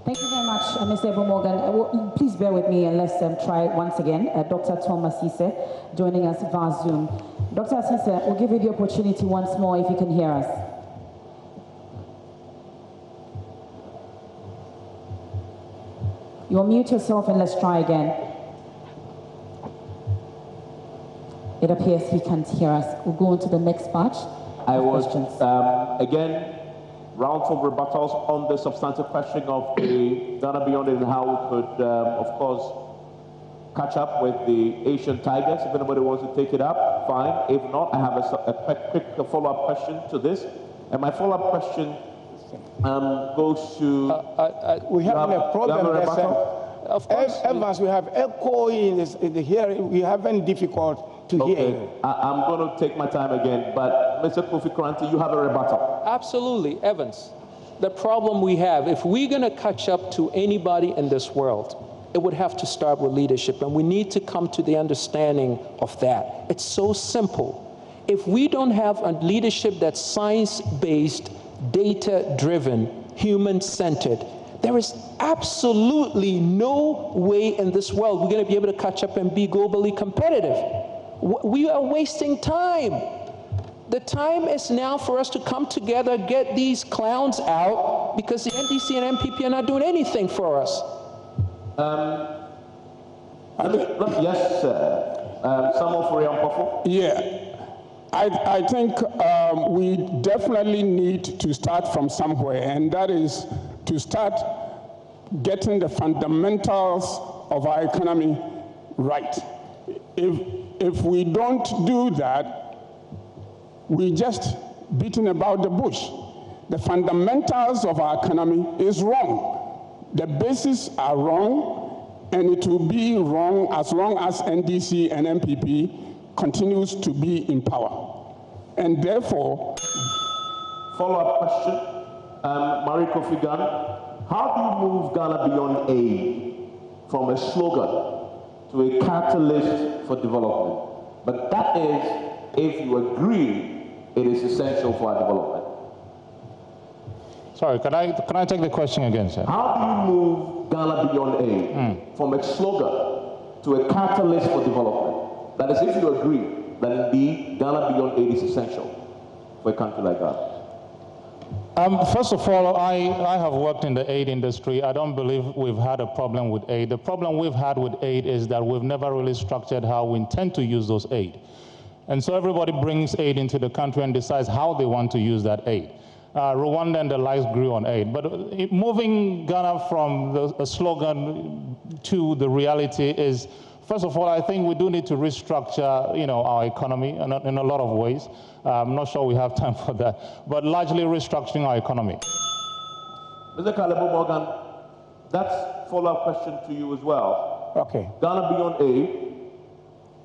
Thank you very much, Mr. Morgan. Please bear with me and let's try once again. Dr. Thomas Asise joining us via Zoom. Dr. Asise, we'll give you the opportunity once more if you can hear us. You'll mute yourself and let's try again. It appears he can't hear us. We'll go on to the next part. Again, rounds of rebuttals on the substantive question of the Ghana Beyond and how we could, of course, catch up with the Asian tigers. If anybody wants to take it up, fine. If not, I have a quick follow-up question to this. And my follow-up question goes to... we have a problem there, of course. Evans, we have echo in the hearing. We have very difficult to hear. I'm going to take my time again, but Mr. Kofi Kranti, you have a rebuttal. Absolutely, Evans. The problem we have, if we're going to catch up to anybody in this world, it would have to start with leadership, and we need to come to the understanding of that. It's so simple. If we don't have a leadership that's science-based, data-driven, human-centered, there is absolutely no way in this world we're going to be able to catch up and be globally competitive. We are wasting time. The time is now for us to come together, get these clowns out, because the NDC and MPP are not doing anything for us. Yes, sir. Someone for Yampofo? Yeah. I think we definitely need to start from somewhere, and that is to start getting the fundamentals of our economy right. If we don't do that, we just beating about the bush. The fundamentals of our economy is wrong. The bases are wrong, and it will be wrong as long as NDC and MPP continues to be in power. And therefore... Follow-up question. Marie Kofi Ghana, how do you move Ghana beyond aid from a slogan to a catalyst for development? But that is, if you agree, it is essential for our development. Sorry, can I take the question again, sir? How do you move Ghana beyond aid from a slogan to a catalyst for development? That is, if you agree that indeed Ghana beyond aid is essential for a country like that. First of all, I have worked in the aid industry. I don't believe we've had a problem with aid. The problem we've had with aid is that we've never really structured how we intend to use those aid. And so everybody brings aid into the country and decides how they want to use that aid. Rwanda and the likes grew on aid. But moving Ghana from a slogan to the reality is, first of all, I think we do need to restructure, our economy in a lot of ways. I'm not sure we have time for that, but largely restructuring our economy. Mr. Calebo Morgan, that's a follow-up question to you as well. Okay. Ghana Beyond Aid,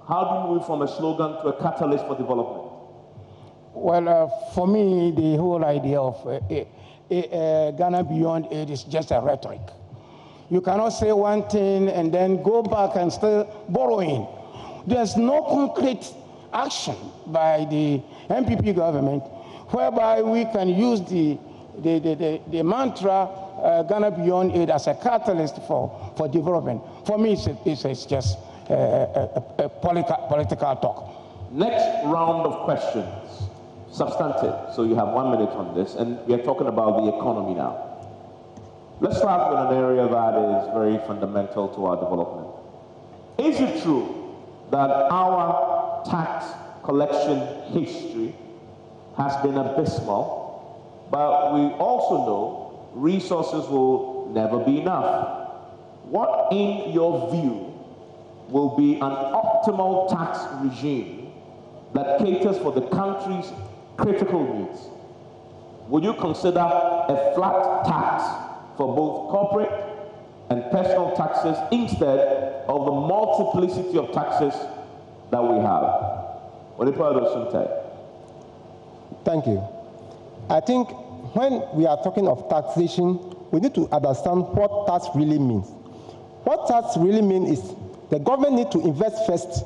how do you move from a slogan to a catalyst for development? Well, for me, the whole idea of Ghana Beyond Aid is just a rhetoric. You cannot say one thing and then go back and still borrowing. There's no concrete action by the MPP government whereby we can use the mantra Ghana Beyond Aid as a catalyst for development. For me, it's just a political talk. Next round of questions, substantive. So you have 1 minute on this, and we are talking about the economy now. Let's start with an area that is very fundamental to our development. Is it true that our tax collection history has been abysmal, but we also know resources will never be enough? What, in your view, will be an optimal tax regime that caters for the country's critical needs? Would you consider a flat tax for both corporate and personal taxes instead of the multiplicity of taxes that we have? Thank you. I think when we are talking of taxation, we need to understand what tax really means. What tax really means is the government needs to invest first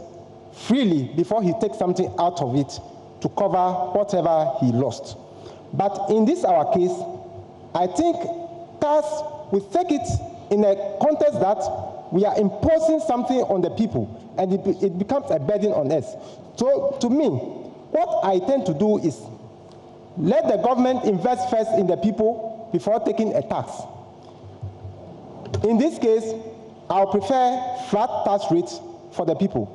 freely before he takes something out of it to cover whatever he lost. But in this our case, I think tax, we take it in a context that we are imposing something on the people and it becomes a burden on us. So to me, what I tend to do is let the government invest first in the people before taking a tax. In this case, I'll prefer flat tax rates for the people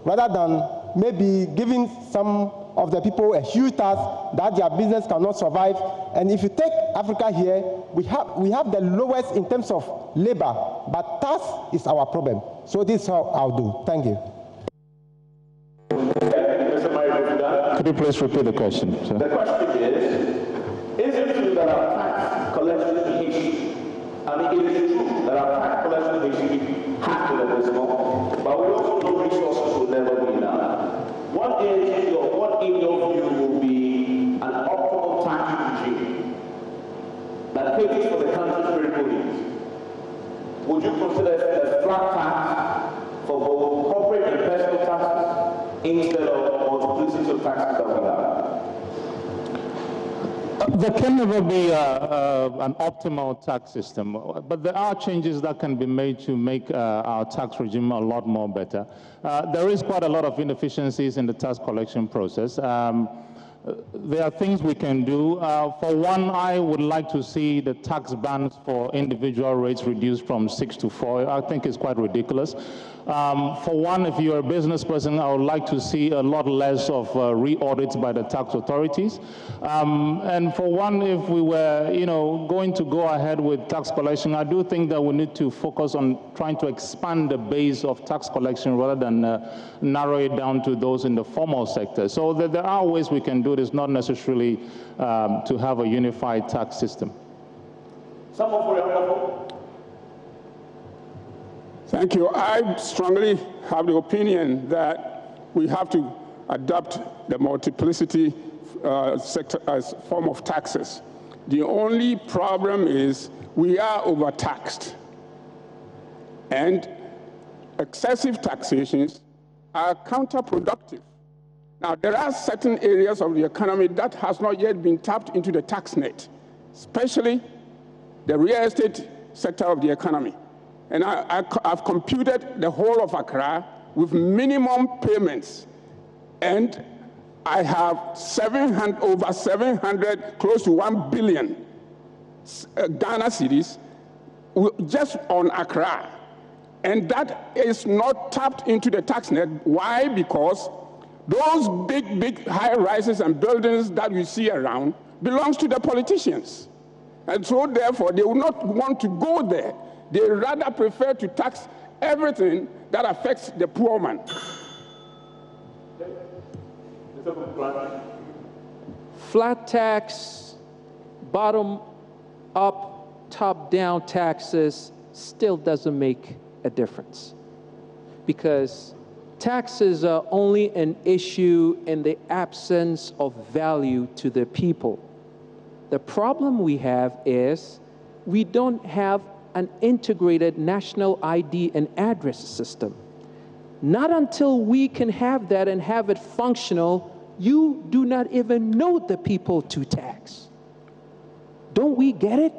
rather than maybe giving some of the people a huge tax that their business cannot survive. And if you take Africa here, we have the lowest in terms of labor, but tax is our problem. So this is how I'll do. Thank you. Could you please repeat the question, sir? The question is it true that our tax collection history, it is true that our tax collection history has been abysmal, but we also know resources will never be enough. What in your view will be an optimal tax regime that caters for the country's critical needs? Would you consider a flat tax for both corporate and personal taxes instead of multiplicity of taxes that we have? There can never be an optimal tax system, but there are changes that can be made to make our tax regime a lot more better. There is quite a lot of inefficiencies in the tax collection process. There are things we can do. For one, I would like to see the tax bands for individual rates reduced from 6 to 4. I think it's quite ridiculous. For one, if you're a business person, I would like to see a lot less of re-audits by the tax authorities. And for one, if we were, going to go ahead with tax collection, I do think that we need to focus on trying to expand the base of tax collection rather than narrow it down to those in the formal sector. So there are ways we can do this, not necessarily to have a unified tax system. Thank you. I strongly have the opinion that we have to adopt the multiplicity sector as form of taxes. The only problem is we are overtaxed, and excessive taxations are counterproductive. Now, there are certain areas of the economy that has not yet been tapped into the tax net, especially the real estate sector of the economy. And I've computed the whole of Accra with minimum payments, and I have over 700, close to 1 billion Ghana cedis just on Accra. And that is not tapped into the tax net. Why? Because those big high rises and buildings that we see around belongs to the politicians. And so therefore, they will not want to go there. They rather prefer to tax everything that affects the poor man. Flat tax, bottom up, top down taxes still doesn't make a difference, because taxes are only an issue in the absence of value to the people. The problem we have is we don't have an integrated national ID and address system. Not until we can have that and have it functional, you do not even know the people to tax. Don't we get it?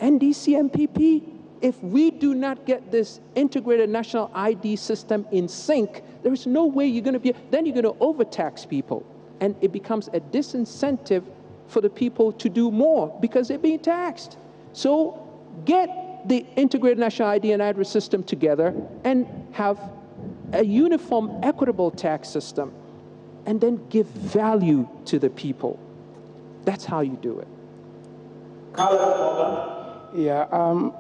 NDC MPP, if we do not get this integrated national ID system in sync, there is no way you're going to then you're going to overtax people. And it becomes a disincentive for the people to do more because they're being taxed. So get the integrated national ID and address system together and have a uniform, equitable tax system, and then give value to the people. That's how you do it. Yeah,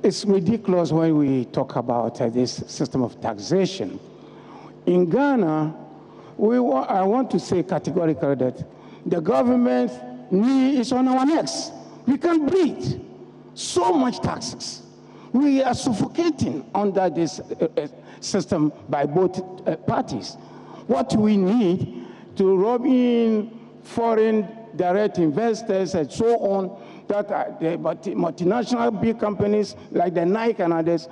it's ridiculous when we talk about this system of taxation. In Ghana, I want to say categorically that the government knee is on our necks. We can't breathe. So much taxes. We are suffocating under this system by both parties. What we need to rob in foreign direct investors and so on, that are the multinational big companies like the Nike and others,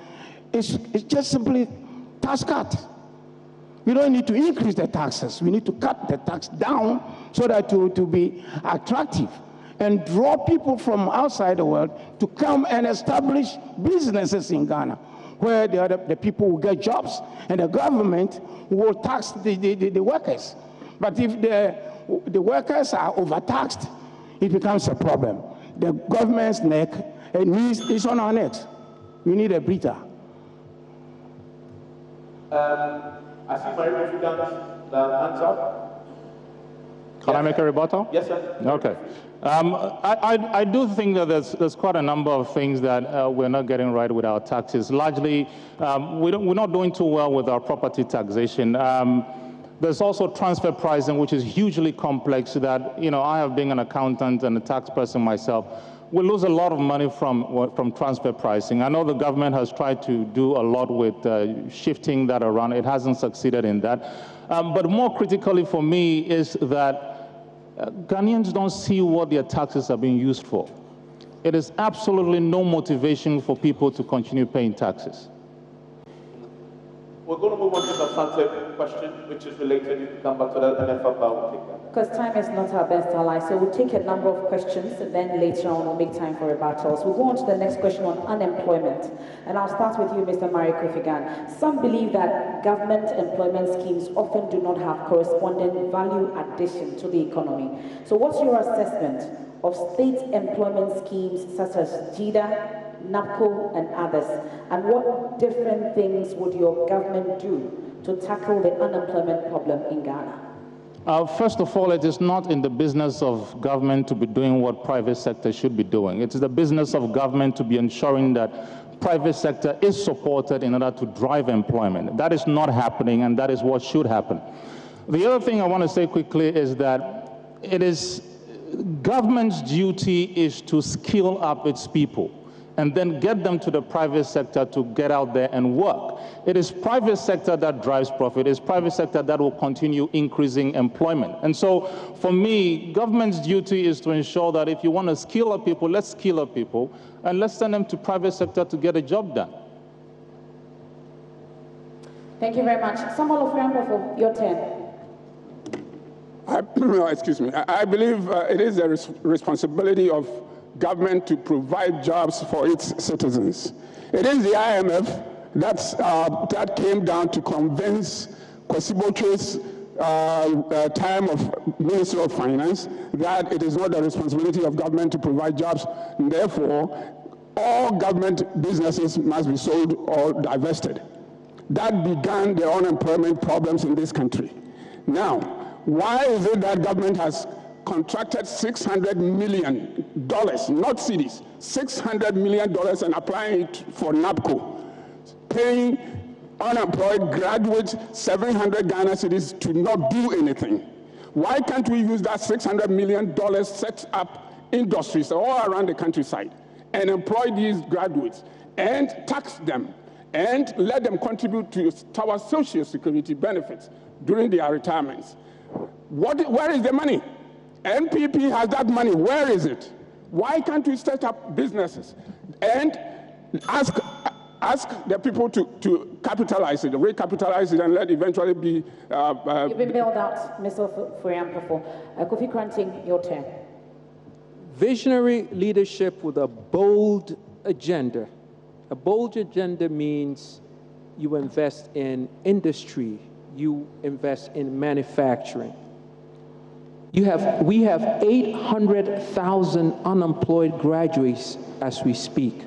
it's just simply tax cut. We don't need to increase the taxes. We need to cut the tax down so that to be attractive and draw people from outside the world to come and establish businesses in Ghana, where the people will get jobs and the government will tax the workers. But if the workers are overtaxed, it becomes a problem. The government's neck and knees is on our necks. We need a breather. I see my representative hands up. Can I make a rebuttal? Yes, sir. Okay. I do think that there's quite a number of things that we're not getting right with our taxes. Largely, we're not doing too well with our property taxation. There's also transfer pricing, which is hugely complex that, I have been an accountant and a tax person myself, we lose a lot of money from transfer pricing. I know the government has tried to do a lot with shifting that around. It hasn't succeeded in that. But more critically for me is that Ghanaians don't see what their taxes are being used for. It is absolutely no motivation for people to continue paying taxes. We're going to move on to the substantive question, which is related. You can come back to that, and if I'll take that. Because time is not our best ally, so we'll take a number of questions, and then later on we'll make time for rebuttals. We'll go on to the next question on unemployment. And I'll start with you, Mr. Mario Kofi Gan. Some believe that government employment schemes often do not have corresponding value addition to the economy. So what's your assessment of state employment schemes such as JIDA, NAPCO, and others? And what different things would your government do to tackle the unemployment problem in Ghana? First of all, it is not in the business of government to be doing what private sector should be doing. It is the business of government to be ensuring that private sector is supported in order to drive employment. That is not happening, and that is what should happen. The other thing I want to say quickly is that it is government's duty is to skill up its people and then get them to the private sector to get out there and work. It is private sector that drives profit. It is private sector that will continue increasing employment. And so for me, government's duty is to ensure that if you want to skill up people, let's skill up people and let's send them to private sector to get a job done. Thank you very much. Samuel Ofriampo, your turn. Excuse me. I believe it is the responsibility of government to provide jobs for its citizens. It is the IMF that came down to convince Kwesi Botre's time of Minister of Finance that it is not the responsibility of government to provide jobs. And therefore, all government businesses must be sold or divested. That began the unemployment problems in this country. Now, why is it that government has contracted $600 million, not cedis, $600 million and applying it for NAPCO, paying unemployed graduates 700 Ghana cedis to not do anything. Why can't we use that $600 million, set up industries all around the countryside and employ these graduates and tax them and let them contribute to our social security benefits during their retirements? Where is the money? NPP has that money. Where is it? Why can't we set up businesses and ask the people to capitalize it, recapitalize it, and let eventually be... You've been bailed out, Mr. Furian. Kofi Kranting, your turn. Visionary leadership with a bold agenda. A bold agenda means you invest in industry, you invest in manufacturing. We have 800,000 unemployed graduates as we speak.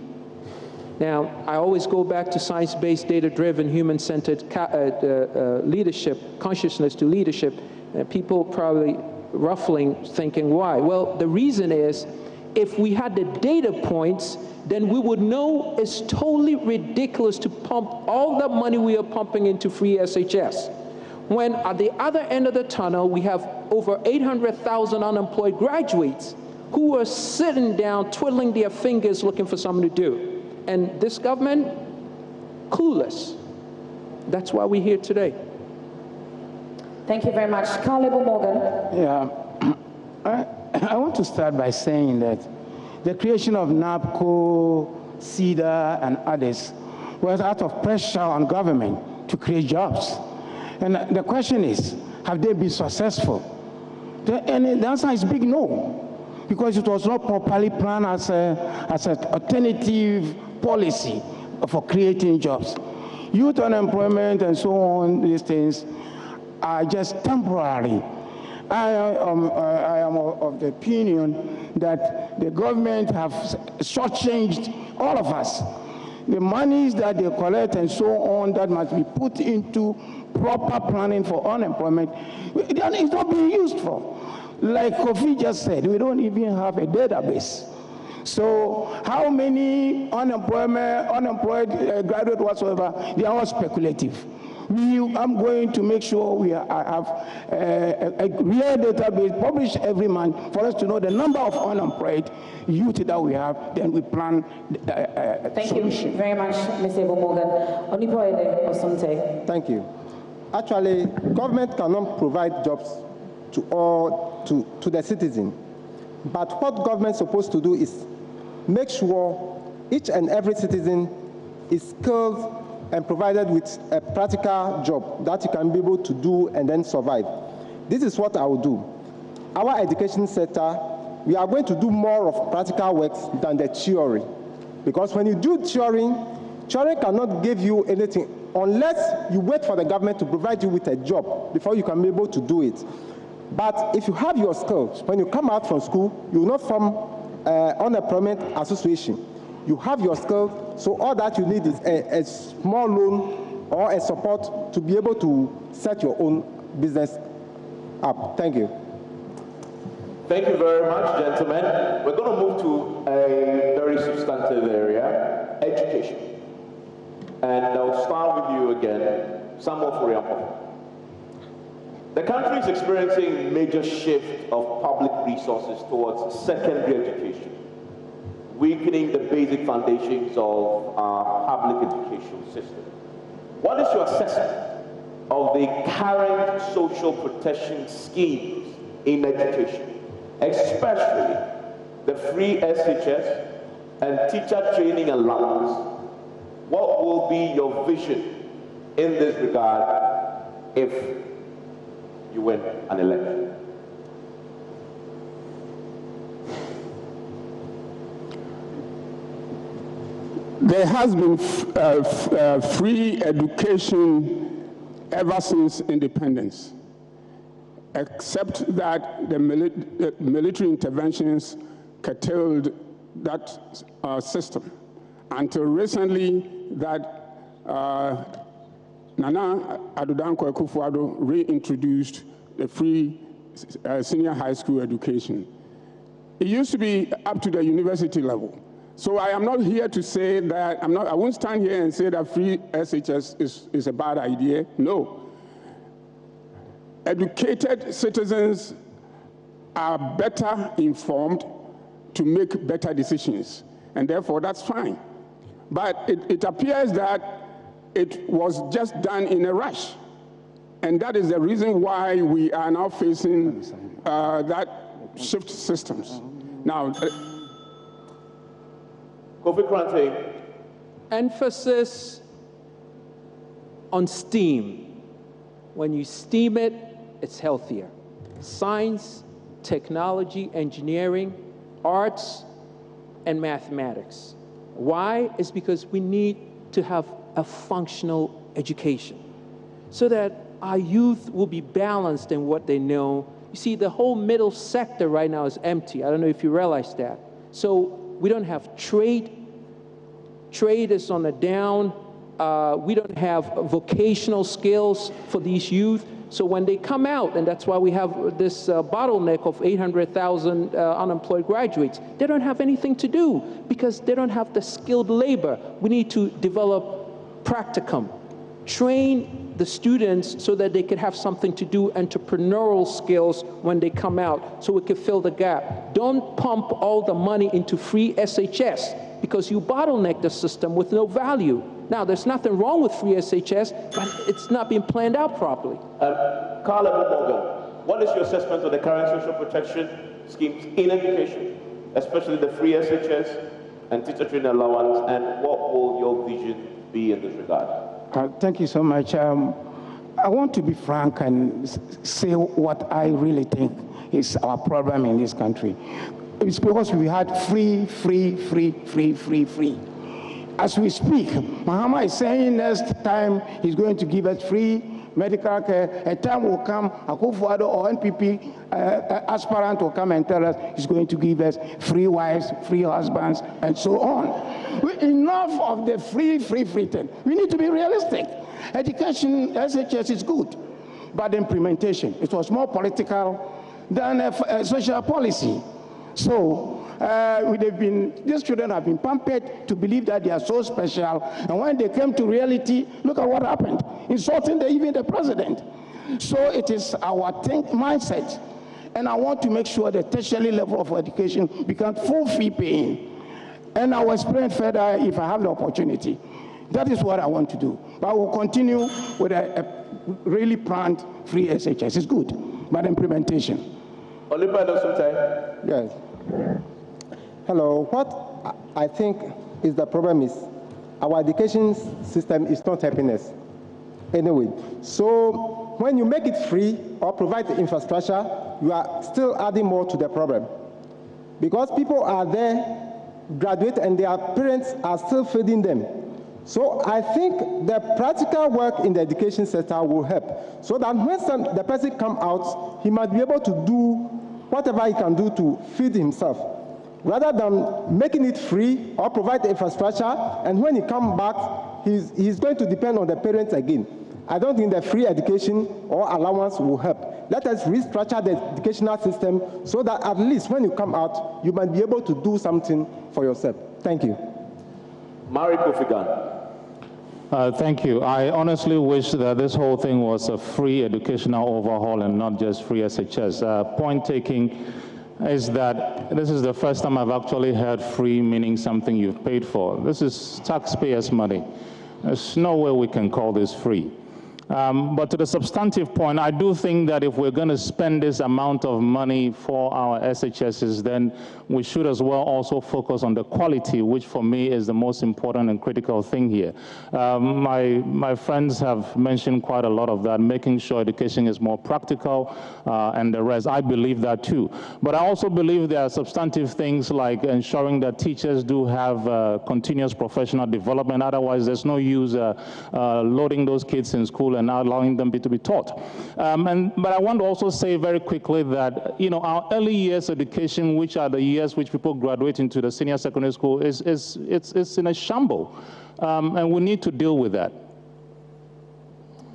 Now, I always go back to science-based, data-driven, human-centered leadership, consciousness to leadership, and people probably ruffling, thinking, why? Well, the reason is, if we had the data points, then we would know it's totally ridiculous to pump all the money we are pumping into free SHS. When at the other end of the tunnel, we have over 800,000 unemployed graduates who are sitting down, twiddling their fingers, looking for something to do. And this government, clueless. That's why we're here today. Thank you very much. Carl Morgan. Yeah, I want to start by saying that the creation of NAPCO, CEDA, and others was out of pressure on government to create jobs. And the question is, have they been successful? And the answer is big no, because it was not properly planned as an alternative policy for creating jobs. Youth unemployment and so on, these things are just temporary. I am of the opinion that the government have shortchanged all of us. The monies that they collect and so on that must be put into proper planning for unemployment, it's not being used for. Like Kofi just said, we don't even have a database. So how many unemployed graduates whatsoever, they are all speculative. I'm going to make sure we have a real database published every month for us to know the number of unemployed youth that we have, then we plan Thank you very much, Mr. Morgan. Onipoede Osonte. Thank you. Actually, government cannot provide jobs to the citizen. But what government is supposed to do is make sure each and every citizen is skilled and provided with a practical job that you can be able to do and then survive. This is what I will do. Our education sector, we are going to do more of practical works than the theory. Because when you do theory cannot give you anything unless you wait for the government to provide you with a job before you can be able to do it. But if you have your skills, when you come out from school, you will not form unemployment association. You have your skills, so all that you need is a small loan or a support to be able to set your own business up. Thank you. Thank you very much, gentlemen. We're going to move to a very substantive area, education. And I'll start with you again, Samuel Furiampo. The country is experiencing a major shift of public resources towards secondary education, weakening the basic foundations of our public education system. What is your assessment of the current social protection schemes in education, especially the free SHS and teacher training allowance? What will be your vision in this regard if you win an election? There has been free education ever since independence, except that the military interventions curtailed that system. Until recently, that Nana Addo Dankwa Akufo-Addo reintroduced the free senior high school education. It used to be up to the university level. So I am not here to say that, I won't stand here and say that free SHS is a bad idea. No. Educated citizens are better informed to make better decisions, and therefore that's fine. But it appears that it was just done in a rush, and that is the reason why we are now facing that shift systems. Now, Kofi Kranting. Emphasis on STEAM. When you STEAM it, it's healthier. Science, technology, engineering, arts, and mathematics. Why? It's because we need to have a functional education so that our youth will be balanced in what they know. You see, the whole middle sector right now is empty. I don't know if you realize that. So we don't have trade. Trade is on the down. We don't have vocational skills for these youth. So when they come out, and that's why we have this bottleneck of 800,000 unemployed graduates, they don't have anything to do because they don't have the skilled labor. We need to develop practicum, train the students so that they can have something to do, entrepreneurial skills when they come out, so we can fill the gap. Don't pump all the money into free SHS because you bottleneck the system with no value. Now, there's nothing wrong with free SHS, but it's not being planned out properly. Carla Morgan, what is your assessment of the current social protection schemes in education, especially the free SHS and teacher training allowance, and what will your vision be in this regard? Thank you so much. I want to be frank and say what I really think is our problem in this country. It's because we had free. As we speak, Mahama is saying next time he's going to give us free medical care. A time will come, Akufo-Addo or NPP aspirant will come and tell us he's going to give us free wives, free husbands, and so on. Enough of the free thing. We need to be realistic. Education, SHS is good, but the implementation, it was more political than a social policy. So, these children have been pampered to believe that they are so special, and when they came to reality, look at what happened, insulting even the president. So it is our mindset, and I want to make sure the tertiary level of education becomes full fee paying, and I will explain further if I have the opportunity. That is what I want to do, but I will continue with a really planned free SHS. It's good, but implementation. Yes. Hello. What I think is the problem is our education system is not helping us anyway. So when you make it free or provide the infrastructure, you are still adding more to the problem. Because people are there, graduate, and their parents are still feeding them. So I think the practical work in the education sector will help. So that when the person comes out, he might be able to do whatever he can do to feed himself, rather than making it free or provide the infrastructure, and when he comes back, he's going to depend on the parents again. I don't think the free education or allowance will help. Let us restructure the educational system so that at least when you come out, you might be able to do something for yourself. Thank you. Mari Kofigan. Thank you. I honestly wish that this whole thing was a free educational overhaul and not just free SHS. Point taking is that this is the first time I've actually heard free meaning something you've paid for. This is taxpayers' money. There's no way we can call this free. But to the substantive point, I do think that if we're going to spend this amount of money for our SHSs, then we should as well also focus on the quality, which for me is the most important and critical thing here. My friends have mentioned quite a lot of that, making sure education is more practical and the rest. I believe that too. But I also believe there are substantive things like ensuring that teachers do have continuous professional development. Otherwise, there's no use loading those kids in school and allowing them to be taught. But I want to also say very quickly that, our early years education, which are the years which people graduate into the senior secondary school, it's in a shamble. And we need to deal with that.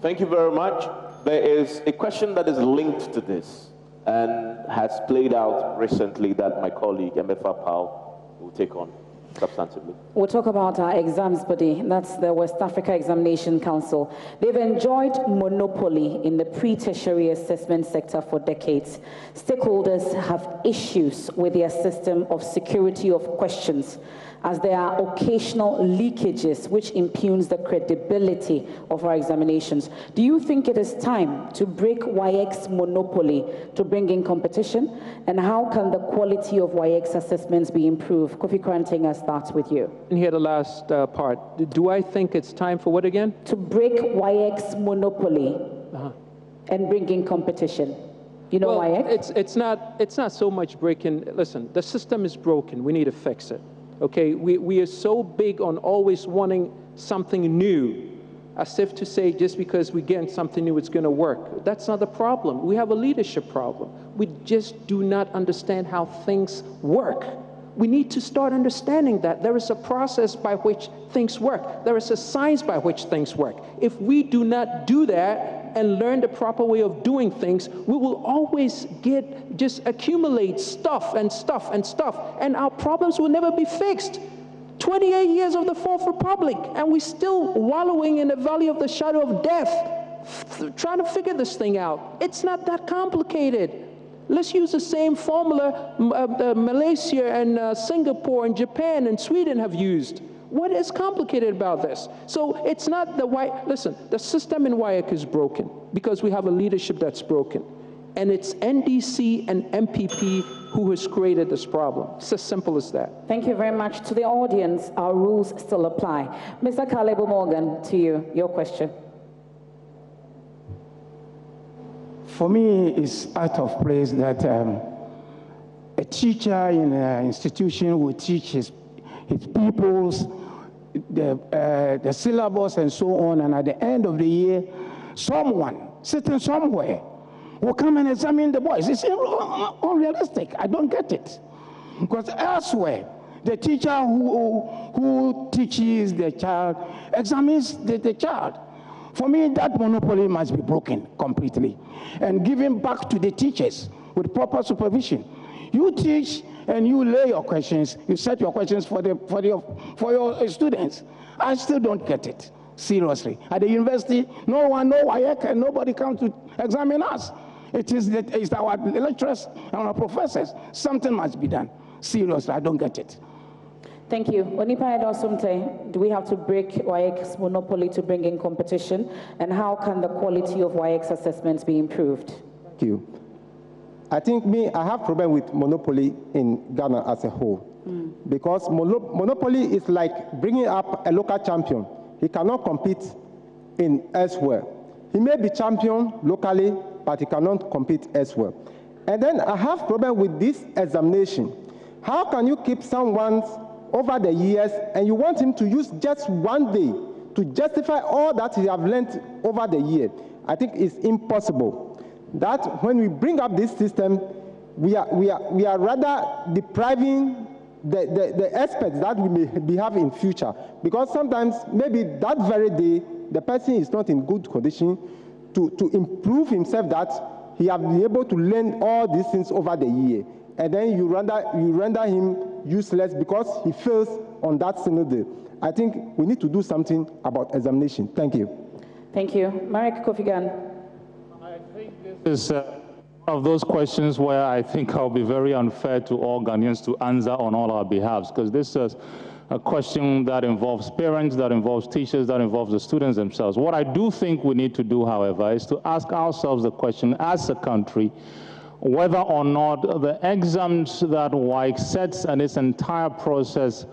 Thank you very much. There is a question that is linked to this. and has played out recently that my colleague, MFA Powell, will take on substantively. We'll talk about our exams body, that's the West Africa Examination Council. They've enjoyed monopoly in the pre-tertiary assessment sector for decades. Stakeholders have issues with their system of security of questions, as there are occasional leakages which impugns the credibility of our examinations. Do you think it is time to break WAEC's monopoly to bring in competition? And how can the quality of WAEC's assessments be improved? Kofi Kranting, starts with you. And here the last part. Do I think it's time for what again? To break WAEC's monopoly and bring in competition. You know, well, WAEC? It's not so much breaking. Listen, the system is broken. We need to fix it. Okay, we are so big on always wanting something new, as if to say just because we get something new, it's going to work. That's not the problem. We have a leadership problem. We just do not understand how things work. We need to start understanding that there is a process by which things work. There is a science by which things work. If we do not do that and learn the proper way of doing things, we will always just accumulate stuff and stuff and stuff, and our problems will never be fixed. 28 years of the Fourth Republic, and we're still wallowing in the valley of the shadow of death, trying to figure this thing out. It's not that complicated. Let's use the same formula Malaysia and Singapore and Japan and Sweden have used. What is complicated about this? So it's not the listen, the system in WAEC is broken because we have a leadership that's broken. And it's NDC and MPP who has created this problem. It's as simple as that. Thank you very much. To the audience, our rules still apply. Mr. Caleb Morgan, to you, your question. For me, it's out of place that a teacher in an institution will teach his pupils the syllabus and so on, and at the end of the year, someone sitting somewhere will come and examine the boys. It's unrealistic. I don't get it. Because elsewhere, the teacher who teaches the child examines the child. For me, that monopoly must be broken completely and given back to the teachers with proper supervision. You teach and you lay your questions, you set your questions for your students. I still don't get it, seriously. At the university, no one, no WAEC, and nobody comes to examine us. It's our lecturers and our professors. Something must be done. Seriously, I don't get it. Thank you. Onipa Edosumte, do we have to break WAEC's monopoly to bring in competition? And how can the quality of WAEC's assessments be improved? Thank you. I think I have problem with monopoly in Ghana as a whole. Because monopoly is like bringing up a local champion. He cannot compete in elsewhere. He may be champion locally, but he cannot compete elsewhere. And then I have problem with this examination. How can you keep someone over the years and you want him to use just one day to justify all that he have learned over the year? I think it's impossible. That when we bring up this system, we are rather depriving the experts that we may have in future. Because sometimes, maybe that very day, the person is not in good condition to improve himself, that he have been able to learn all these things over the year. And then you render him useless because he fails on that single day. I think we need to do something about examination. Thank you. Thank you. Marek Kofigan. I think this is one of those questions where I think I'll be very unfair to all Ghanaians to answer on all our behalves, because this is a question that involves parents, that involves teachers, that involves the students themselves. What I do think we need to do, however, is to ask ourselves the question as a country, whether or not the exams that WAEC sets and its entire process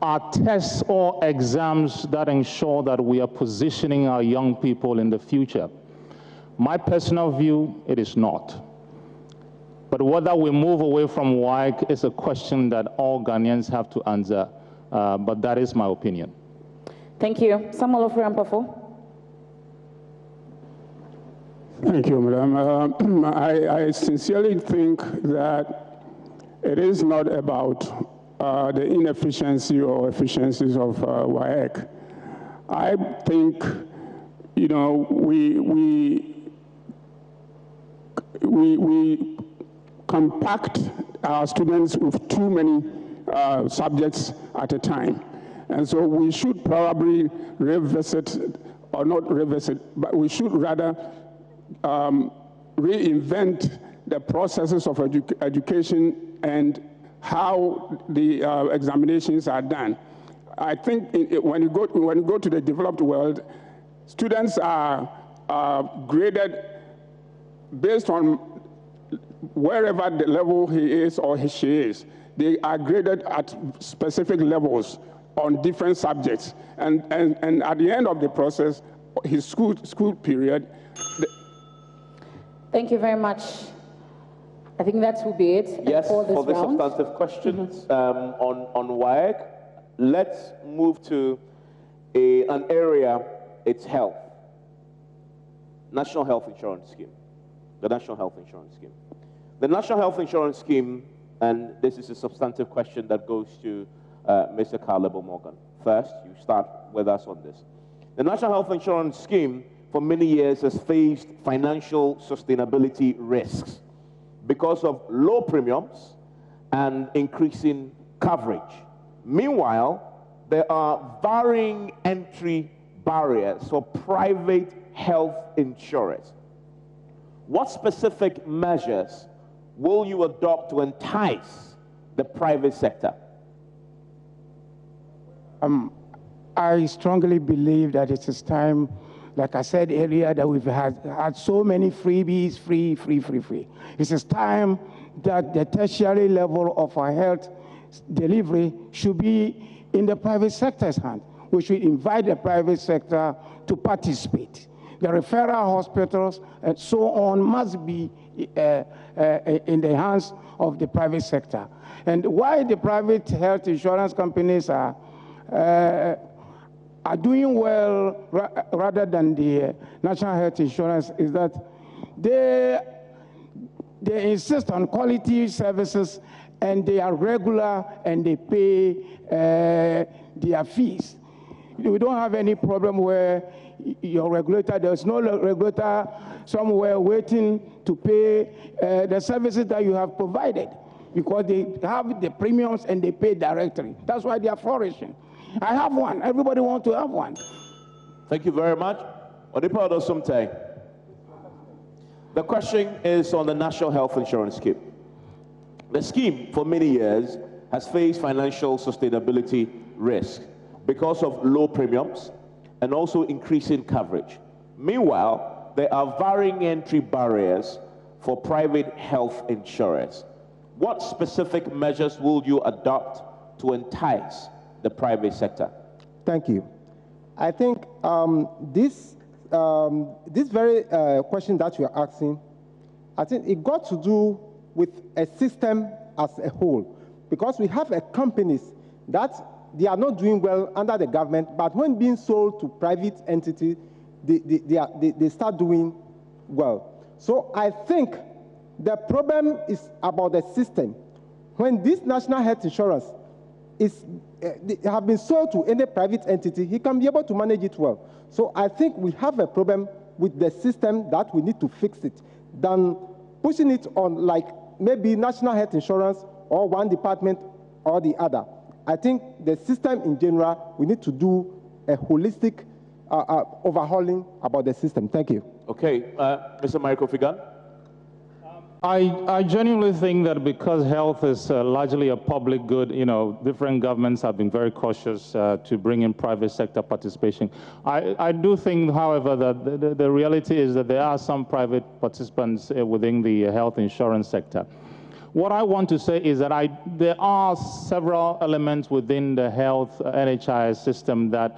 are tests or exams that ensure that we are positioning our young people in the future. My personal view, it is not. But whether we move away from WAEC is a question that all Ghanaians have to answer, but that is my opinion. Thank you. Samuel Ofori-Ampofo. Thank you, Madam. I sincerely think that it is not about the inefficiency or efficiencies of WAEC. I think, you know, we compact our students with too many subjects at a time. And so we should probably revisit, or not revisit, but we should rather reinvent the processes of education and how the examinations are done. I think when you go to the developed world, students are graded based on wherever the level he is or she is. They are graded at specific levels on different subjects. And at the end of the process, his school period. Thank you very much. I think that will be it. Yes, for the round. substantive questions on WAEC. Let's move to an area, it's health. National Health Insurance Scheme. The National Health Insurance Scheme. The National Health Insurance Scheme, and this is a substantive question that goes to Mr. Caleb Morgan. First, you start with us on this. The National Health Insurance Scheme for many years has faced financial sustainability risks because of low premiums and increasing coverage. Meanwhile, there are varying entry barriers for private health insurers. What specific measures will you adopt to entice the private sector? I strongly believe that it is time, like I said earlier, that we've had so many freebies, free. It is time that the tertiary level of our health delivery should be in the private sector's hand. We should invite the private sector to participate. The referral hospitals and so on must be in the hands of the private sector. And why the private health insurance companies are doing well rather than the national health insurance is that they insist on quality services and they are regular and they pay their fees. We don't have any problem where your regulator, there's no regulator somewhere waiting to pay the services that you have provided because they have the premiums and they pay directly. That's why they are flourishing. I have one. Everybody wants to have one. Thank you very much. Onipa Sumte. The question is on the National Health Insurance Scheme. The scheme for many years has faced financial sustainability risk because of low premiums and also increasing coverage. Meanwhile, there are varying entry barriers for private health insurers. What specific measures will you adopt to entice the private sector? Thank you. I think this very question that you are asking, I think it got to do with a system as a whole, because we have companies that they are not doing well under the government, but when being sold to private entities, they start doing well. So I think the problem is about the system. When this national health insurance have been sold to any private entity, he can be able to manage it well. So I think we have a problem with the system that we need to fix it, than pushing it on like maybe national health insurance or one department or the other. I think the system in general, we need to do a holistic overhauling about the system. Thank you. Okay, Mr. Michael Figan. I genuinely think that because health is largely a public good, different governments have been very cautious to bring in private sector participation. I do think, however, that the reality is that there are some private participants within the health insurance sector. What I want to say is that there are several elements within the health NHIS system that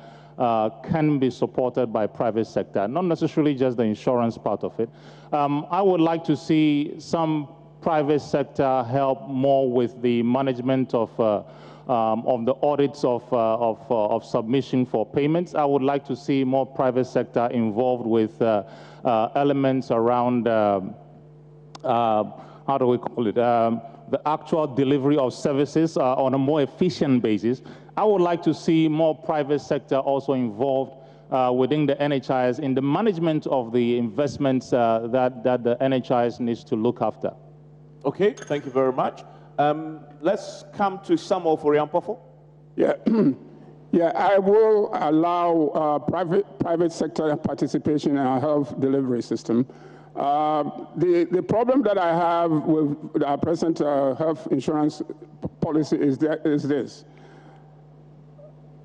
can be supported by private sector, not necessarily just the insurance part of it. I would like to see some private sector help more with the management of the audits of submission for payments. I would like to see more private sector involved with elements around how do we call it, the actual delivery of services on a more efficient basis. I would like to see more private sector also involved within the NHIS in the management of the investments that the NHIS needs to look after. Okay, thank you very much. Let's come to Samuel Ofori-Ampofo. Yeah, yeah, I will allow private sector participation in our health delivery system. The problem that I have with our present health insurance policy is this.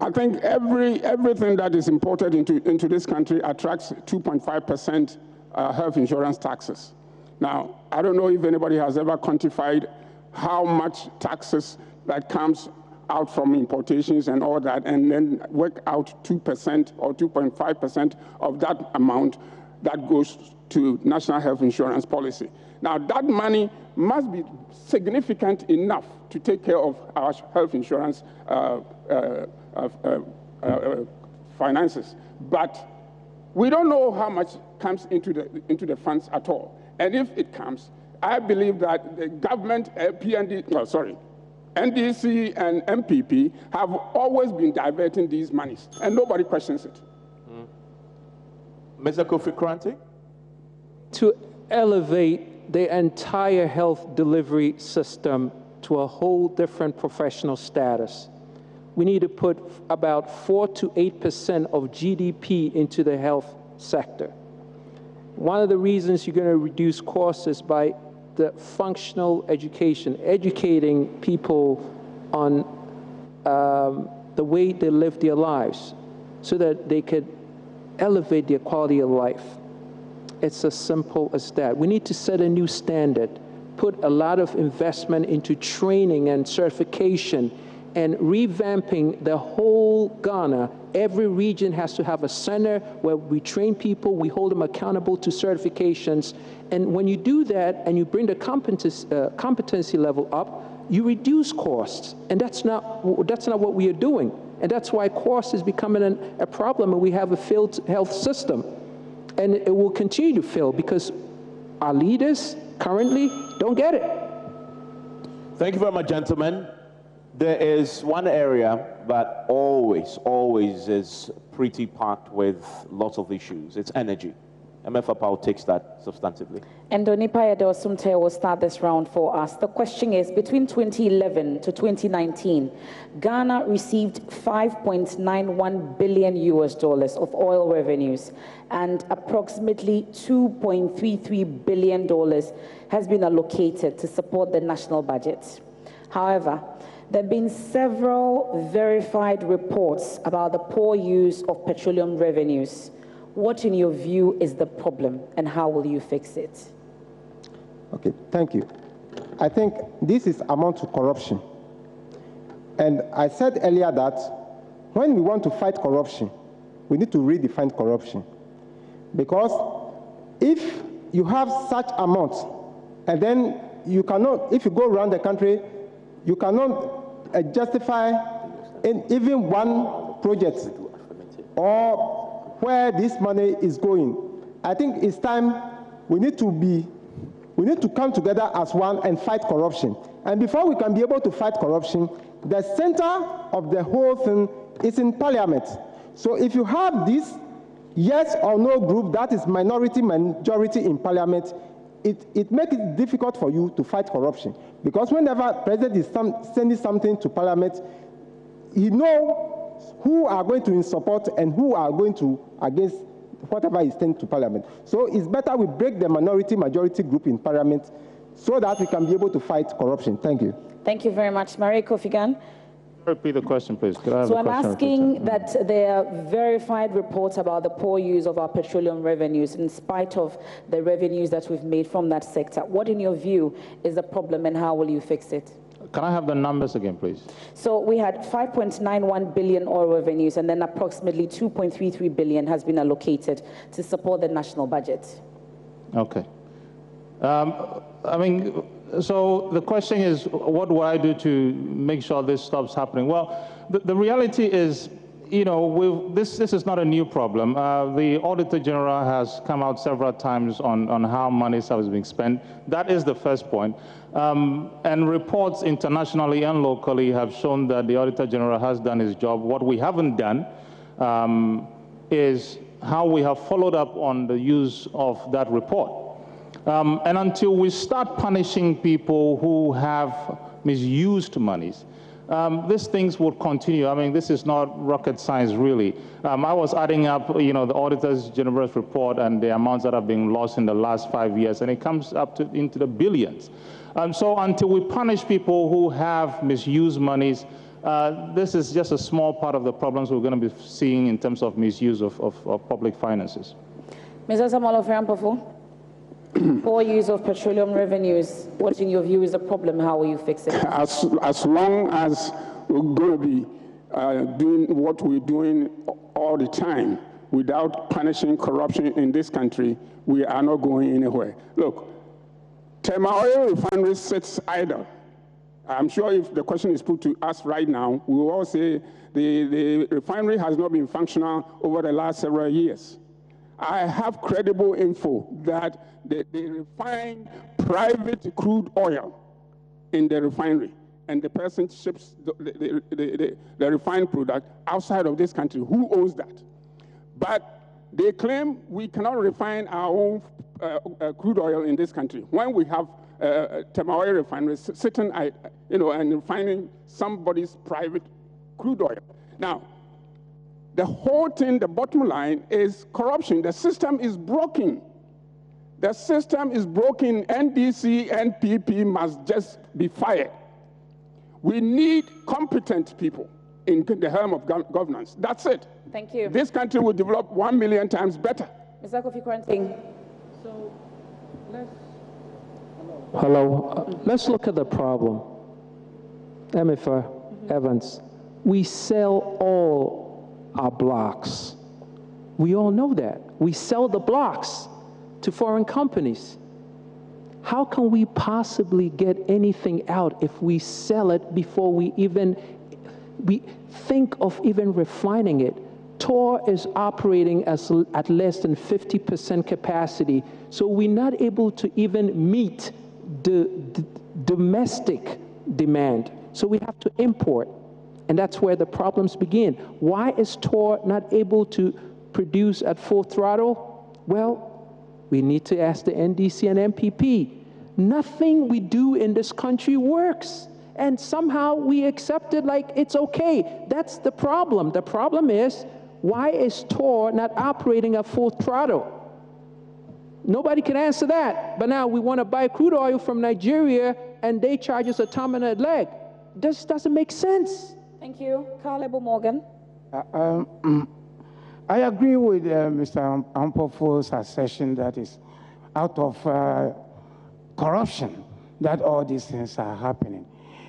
I think everything that is imported into this country attracts 2.5% health insurance taxes. Now, I don't know if anybody has ever quantified how much taxes that comes out from importations and all that, and then work out 2% or 2.5% of that amount that goes to national health insurance policy. Now, that money must be significant enough to take care of our health insurance finances. But we don't know how much comes into the funds at all. And if it comes, I believe that the government, NDC and MPP have always been diverting these monies, and nobody questions it. Mr. Kofi Kranti? To elevate the entire health delivery system to a whole different professional status, we need to put about 4 to 8% of GDP into the health sector. One of the reasons you're going to reduce costs is by the functional education, educating people on the way they live their lives so that they could elevate their quality of life. It's as simple as that. We need to set a new standard, put a lot of investment into training and certification and revamping the whole Ghana. Every region has to have a center where we train people, we hold them accountable to certifications. And when you do that and you bring the competency level up, you reduce costs. And that's not what we are doing. And that's why cost is becoming a problem, and we have a failed health system. And it will continue to fail because our leaders currently don't get it. Thank you very much, gentlemen. There is one area that always is pretty packed with lots of issues. It's energy. MFAPAO takes that substantively. And Onipa Osumte will start this round for us. The question is, between 2011 to 2019, Ghana received $5.91 billion of oil revenues, and approximately $2.33 billion has been allocated to support the national budget. However, there have been several verified reports about the poor use of petroleum revenues. What, in your view, is the problem, and how will you fix it? Okay, thank you. I think this is amount to corruption. And I said earlier that when we want to fight corruption, we need to redefine corruption. Because if you have such amount, and then you cannot, if you go around the country, you cannot justify in even one project or where this money is going. I think it's time we need to come together as one and fight corruption. And before we can be able to fight corruption, the center of the whole thing is in Parliament. So if you have this yes or no group that is minority majority in Parliament, it makes it difficult for you to fight corruption. Because whenever President is sending something to Parliament, he knows who are going to in support and who are going to against whatever is sent to Parliament. So it's better we break the minority-majority group in Parliament so that we can be able to fight corruption. Thank you. Thank you very much. Marie Kofigan. Repeat the question, please. So I'm asking that there are verified reports about the poor use of our petroleum revenues in spite of the revenues that we've made from that sector. What, in your view, is the problem, and how will you fix it? Can I have the numbers again, please? So we had 5.91 billion oil revenues, and then approximately 2.33 billion has been allocated to support the national budget. Okay. I mean, so the question is, what do I do to make sure this stops happening? Well, the reality is, you know, this is not a new problem. The Auditor General has come out several times on how money is being spent. That is the first point. And reports internationally and locally have shown that the Auditor General has done his job. What we haven't done is how we have followed up on the use of that report. And until we start punishing people who have misused monies, these things will continue. I mean, this is not rocket science, really. I was adding up, the Auditor's General report and the amounts that have been lost in the last 5 years, and it comes up into the billions. So until we punish people who have misused monies, this is just a small part of the problems we're going to be seeing in terms of misuse of public finances. Mr. Samuel Ofori-Ampofo, poor use of petroleum revenues, what in your view is the problem? How will you fix it? As long as we're going to be doing what we're doing all the time without punishing corruption in this country, we are not going anywhere. Look, Tema Oil Refinery sits idle. I'm sure if the question is put to us right now, we will all say the refinery has not been functional over the last several years. I have credible info that they refine private crude oil in the refinery, and the person ships the refined product outside of this country. Who owns that? But they claim we cannot refine our own crude oil in this country when we have Tema Oil refineries sitting, and refining somebody's private crude oil. Now, the whole thing, the bottom line is corruption. The system is broken. The system is broken. NDC, NPP must just be fired. We need competent people in the helm of governance. That's it. Thank you. This country will develop 1 million times better. Mr. Kofi-Kranting. So let's look at the problem. Emifa Evans, we sell all our blocks. We all know that. We sell the blocks to foreign companies. How can we possibly get anything out if we sell it before we think of even refining it? TOR is operating at less than 50% capacity, so we're not able to even meet the domestic demand. So we have to import, and that's where the problems begin. Why is TOR not able to produce at full throttle? Well, we need to ask the NDC and MPP. Nothing we do in this country works, and somehow we accept it like it's okay. That's the problem. The problem is, why is TOR not operating at full throttle? Nobody can answer that. But now we want to buy crude oil from Nigeria and they charge us a ton and a leg. This doesn't make sense. Thank you. Carl Morgan. I agree with Mr. Ampofo's assertion that is out of corruption that all these things are happening.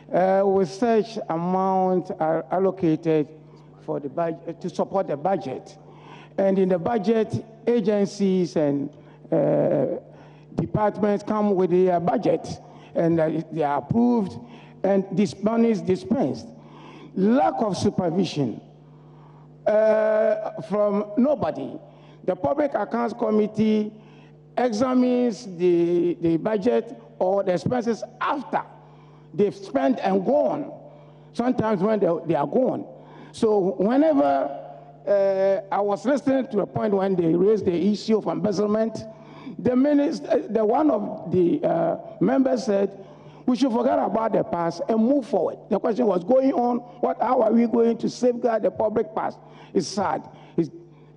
With such amount are allocated for the budget, to support the budget. And in the budget, agencies and departments come with their budget, and they are approved, and this money is dispensed. Lack of supervision from nobody. The Public Accounts Committee examines the budget or the expenses after they've spent and gone, sometimes when they are gone. So whenever I was listening to a point when they raised the issue of embezzlement, one of the members said, we should forget about the past and move forward. The question was going on, how are we going to safeguard the public past? It's sad.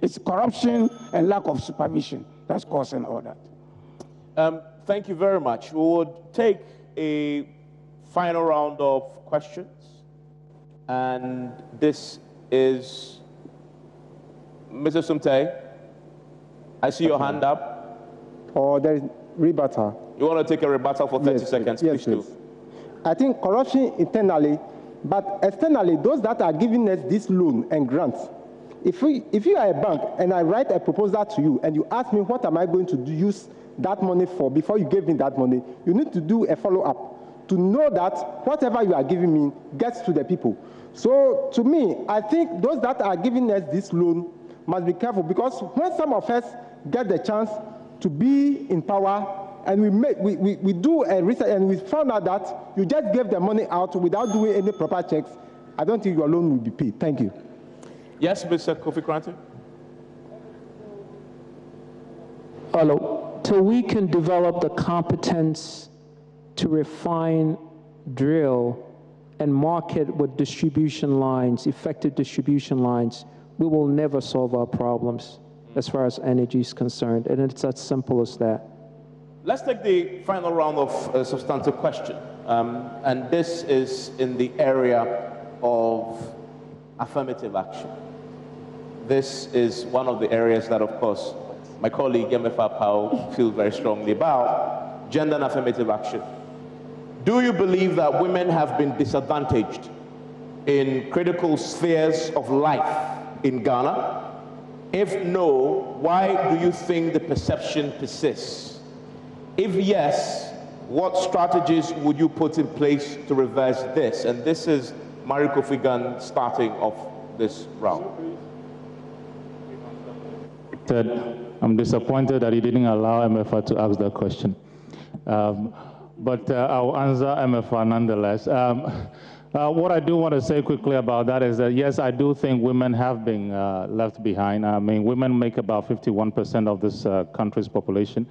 It's corruption and lack of supervision that's causing all that. Thank you very much. We would take a final round of questions. And this is Mr. Sumte. I see your hand up. Oh, there is rebuttal. You want to take a rebuttal for 30 seconds? Yes, please. I think corruption internally, but externally, those that are giving us this loan and grants, if you are a bank and I write a proposal to you and you ask me what am I going to use that money for before you give me that money, you need to do a follow-up to know that whatever you are giving me gets to the people. So to me, I think those that are giving us this loan must be careful, because when some of us get the chance to be in power and we do a research and we found out that you just gave the money out without doing any proper checks, I don't think your loan will be paid. Thank you. Yes, Mr. Kofi-Kranting. till we can develop the competence to refine, drill, and market with distribution lines, effective distribution lines, we will never solve our problems as far as energy is concerned. And it's as simple as that. Let's take the final round of substantive question. And this is in the area of affirmative action. This is one of the areas that, of course, my colleague Yemefa Pao feels very strongly about, gender and affirmative action. Do you believe that women have been disadvantaged in critical spheres of life in Ghana? If no, why do you think the perception persists? If yes, what strategies would you put in place to reverse this? And this is Marie Kofi Gan starting off this round. I'm disappointed that he didn't allow MFA to ask that question. But I'll answer MFA nonetheless. What I do want to say quickly about that is that, yes, I do think women have been left behind. I mean, women make about 51% of this country's population.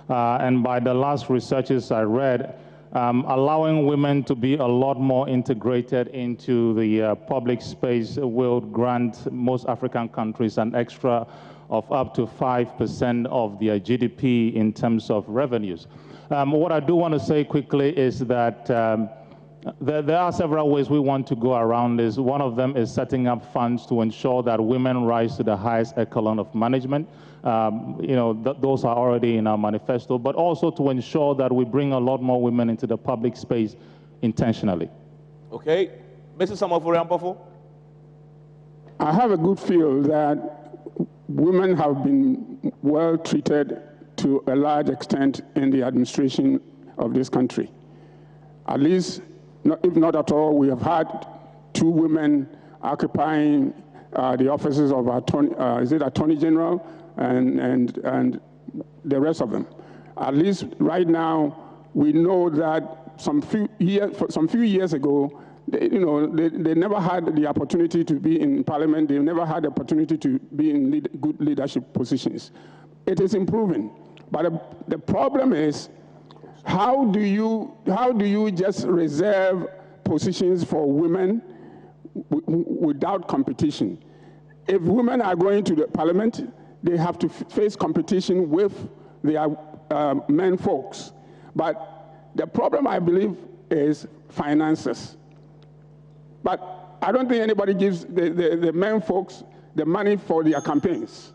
And by the last researches I read, allowing women to be a lot more integrated into the public space will grant most African countries an extra of up to 5% of their GDP in terms of revenues. What I do want to say quickly is that there are several ways we want to go around this. One of them is setting up funds to ensure that women rise to the highest echelon of management. Those are already in our manifesto, but also to ensure that we bring a lot more women into the public space intentionally. Okay. Mr. Samuel Ofori-Ampofo? I have a good feel that women have been well treated to a large extent in the administration of this country. At least, if not at all, we have had 2 women occupying the offices of Attorney General and the rest of them. At least right now, we know that some few years ago, they never had the opportunity to be in parliament. They never had the opportunity to be in good leadership positions. It is improving, but the problem is, how do you just reserve positions for women without competition? If women are going to the parliament, they have to face competition with their men folks. But the problem, I believe, is finances. But I don't think anybody gives the men folks the money for their campaigns.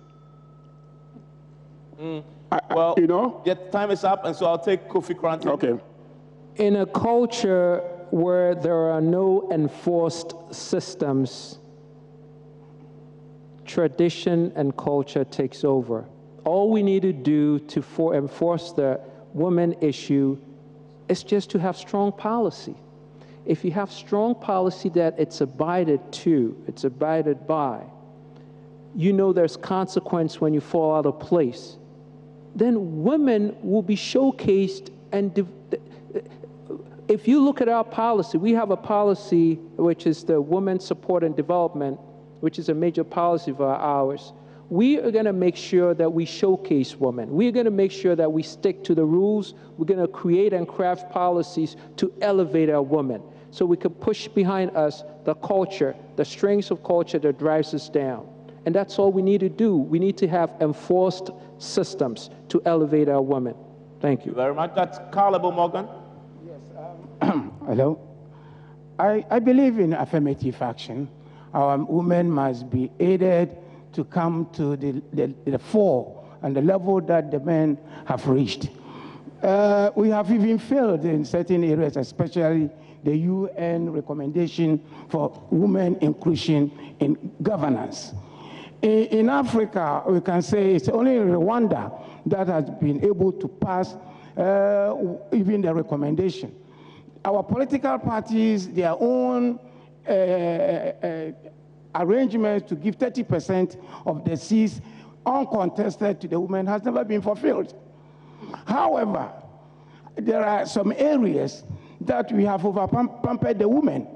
Well, your time is up, and so I'll take Kofi Kranting. Okay. In a culture where there are no enforced systems, tradition and culture takes over. All we need to do to enforce the women issue is just to have strong policy. If you have strong policy that it's abided to, it's abided by, there's consequence when you fall out of place, then women will be showcased. And if you look at our policy, we have a policy which is the Women Support and Development, which is a major policy of ours. We are going to make sure that we showcase women. We're going to make sure that we stick to the rules. We're going to create and craft policies to elevate our women, so we can push behind us the culture, the strengths of culture that drives us down. And that's all we need to do. We need to have enforced systems to elevate our women. Thank you. Very much. That's Carl Morgan. Yes. Hello. I believe in affirmative action. Our women must be aided to come to the fore and the level that the men have reached. We have even failed in certain areas, especially the UN recommendation for women inclusion in governance. In Africa, we can say it's only Rwanda that has been able to pass even the recommendation. Our political parties, their own arrangements to give 30% of the seats uncontested to the women has never been fulfilled. However, there are some areas that we have over-pampered the women,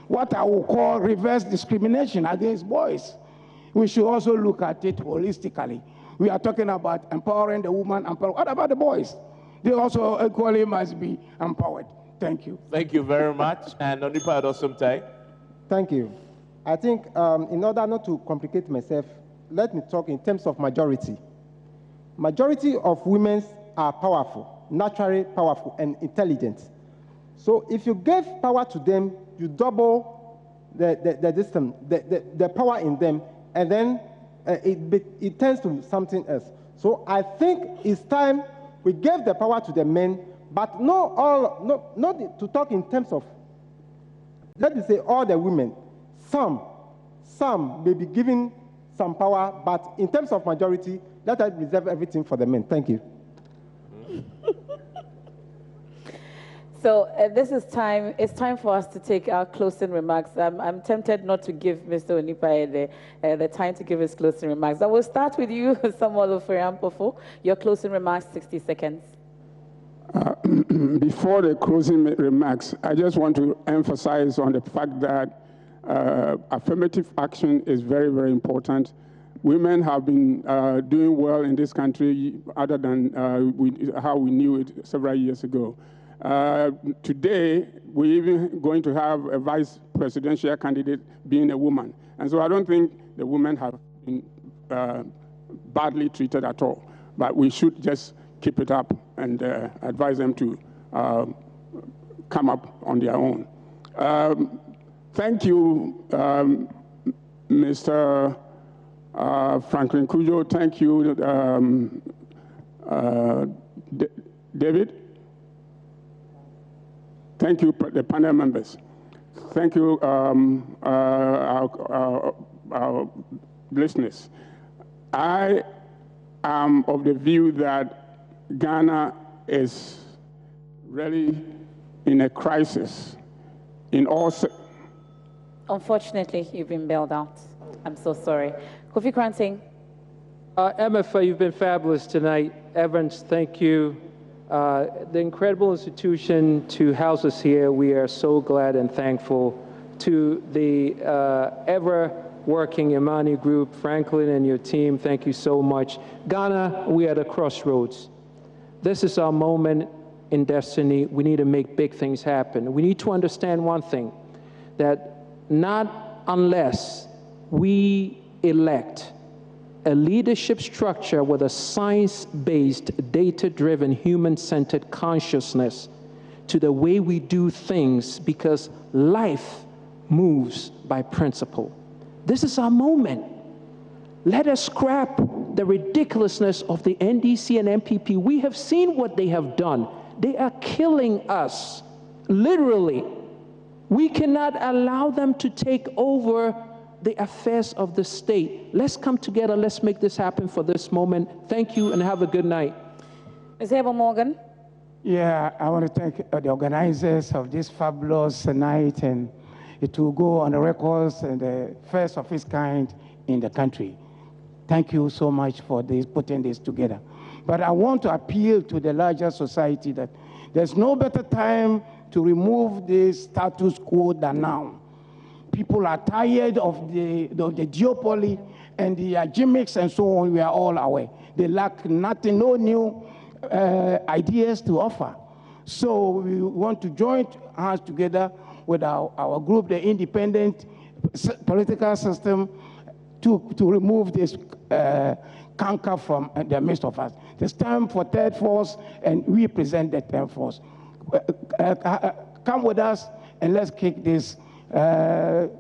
what I will call reverse discrimination against boys. We should also look at it holistically. We are talking about empowering the woman. What about the boys? They also equally must be empowered. Thank you. Thank you very much. And Onipa Adosumtai. Thank you. I think in order not to complicate myself, let me talk in terms of majority. Majority of women are powerful, naturally powerful and intelligent. So if you give power to them, you double the power in them, and then it turns to something else. So I think it's time we gave the power to the men, but not to talk in terms of, let me say all the women. Some may be given some power, but in terms of majority, let us reserve everything for the men. Thank you. So this is time. It's time for us to take our closing remarks. I'm tempted not to give Mr. Onipa the time to give his closing remarks. I will start with you, Samuel Ofori-Ampofo. Your closing remarks, 60 seconds. Before the closing remarks, I just want to emphasize on the fact that affirmative action is very, very important. Women have been doing well in this country other than how we knew it several years ago. Today, we're even going to have a vice presidential candidate being a woman. And so I don't think the women have been badly treated at all. But we should just keep it up and advise them to come up on their own. Thank you, Mr. Franklin Cujo. Thank you, David. Thank you, the panel members. Thank you, our listeners. I am of the view that Ghana is really in a crisis in all. Unfortunately, you've been bailed out. I'm so sorry. Kofi Kranting. MFA, you've been fabulous tonight. Evans, thank you. The incredible institution to house us here, we are so glad and thankful. To the ever-working Imani group, Franklin and your team, thank you so much. Ghana, we are at a crossroads. This is our moment in destiny. We need to make big things happen. We need to understand one thing, that not unless we elect a leadership structure with a science-based, data-driven, human-centered consciousness to the way we do things, because life moves by principle. This is our moment. Let us scrap the ridiculousness of the NDC and MPP. We have seen what they have done. They are killing us, literally. We cannot allow them to take over the affairs of the state. Let's come together. Let's make this happen for this moment. Thank you and have a good night. Ms. Abel Morgan. Yeah, I want to thank the organizers of this fabulous night, and it will go on the records and the first of its kind in the country. Thank you so much for this, putting this together. But I want to appeal to the larger society that there's no better time to remove this status quo than now. People are tired of the duopoly and the gimmicks and so on. We are all aware. They lack nothing, no new ideas to offer. So we want to join hands together with our group, the independent political system, to remove this canker from the midst of us. It's time for third force, and we present the third force. Come with us, and let's kick this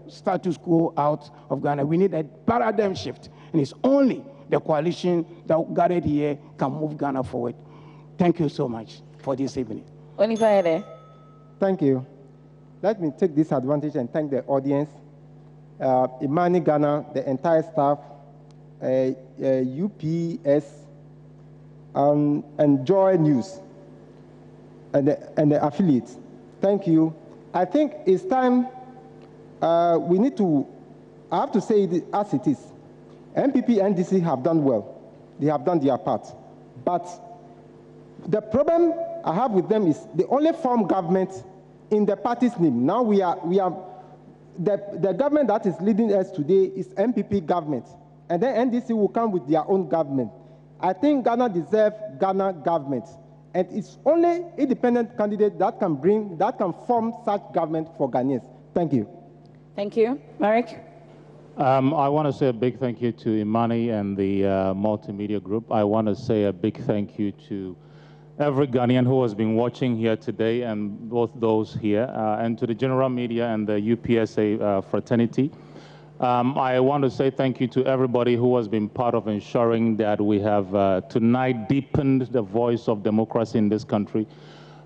status quo out of Ghana. We need a paradigm shift, and it's only the coalition that gathered here can move Ghana forward. Thank you so much for this evening. Thank you. Let me take this advantage and thank the audience, Imani Ghana, the entire staff, UPS, and Joy News, and the affiliates. Thank you. I think it's time we need to, I have to say it as it is. MPP and NDC have done well. They have done their part. But the problem I have with them is they only form government in the party's name. Now the government that is leading us today is MPP government. And then NDC will come with their own government. I think Ghana deserves Ghana government. And it's only independent candidate that can form such government for Ghanaians. Thank you. Thank you. Marek? I want to say a big thank you to Imani and the multimedia group. I want to say a big thank you to every Ghanaian who has been watching here today, and both those here, and to the general media and the UPSA fraternity. I want to say thank you to everybody who has been part of ensuring that we have tonight deepened the voice of democracy in this country.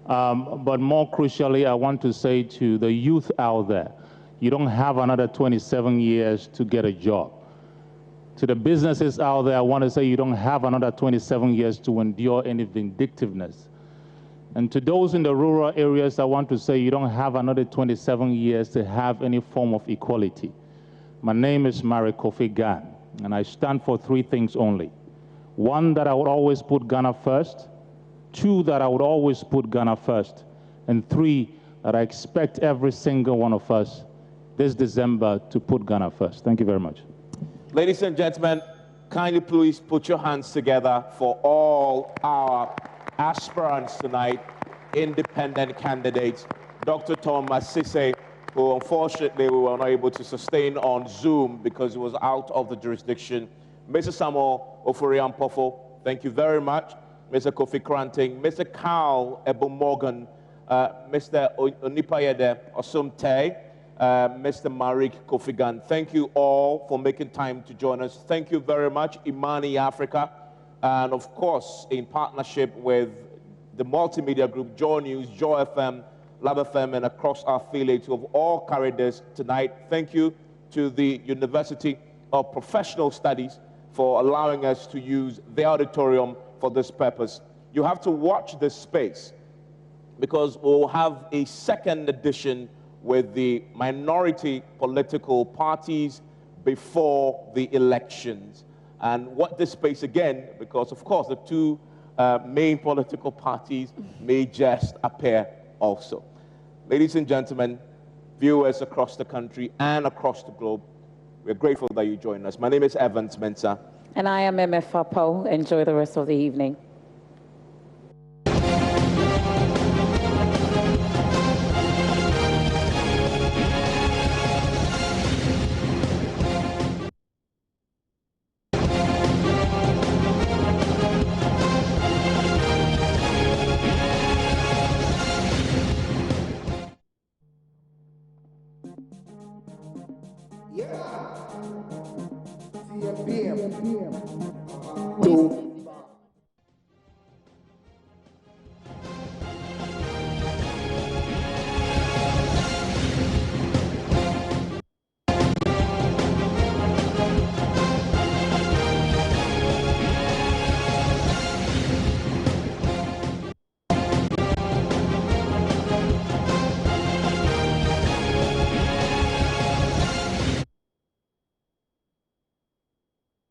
But more crucially, I want to say to the youth out there, you don't have another 27 years to get a job. To the businesses out there, I want to say you don't have another 27 years to endure any vindictiveness. And to those in the rural areas, I want to say you don't have another 27 years to have any form of equality. My name is Marek Kofi Gan, and I stand for three things only. One, that I would always put Ghana first. Two, that I would always put Ghana first. And three, that I expect every single one of us this December to put Ghana first. Thank you very much. Ladies and gentlemen, kindly please put your hands together for all our aspirants tonight, independent candidates. Dr. Thomas Sise, who unfortunately we were not able to sustain on Zoom because he was out of the jurisdiction. Mr. Samuel Ofori-Ampofo, thank you very much. Mr. Kofi Kranting, Mr. Carl Ebomorgan, Mr. Onipayede Osumte, Mr. Marik Kofigan. Thank you all for making time to join us. Thank you very much, Imani Africa, and of course, in partnership with the multimedia group, Joy News, Joy FM, Lab FM, and across our affiliates who have all carried this tonight. Thank you to the University of Professional Studies for allowing us to use the auditorium for this purpose. You have to watch this space because we'll have a second edition with the minority political parties before the elections. And what this space again, because of course the two main political parties may just appear also. Ladies and gentlemen, viewers across the country and across the globe, we're grateful that you join us. My name is Evans Mensah. And I am MF Fapo. Enjoy the rest of the evening. Yeah.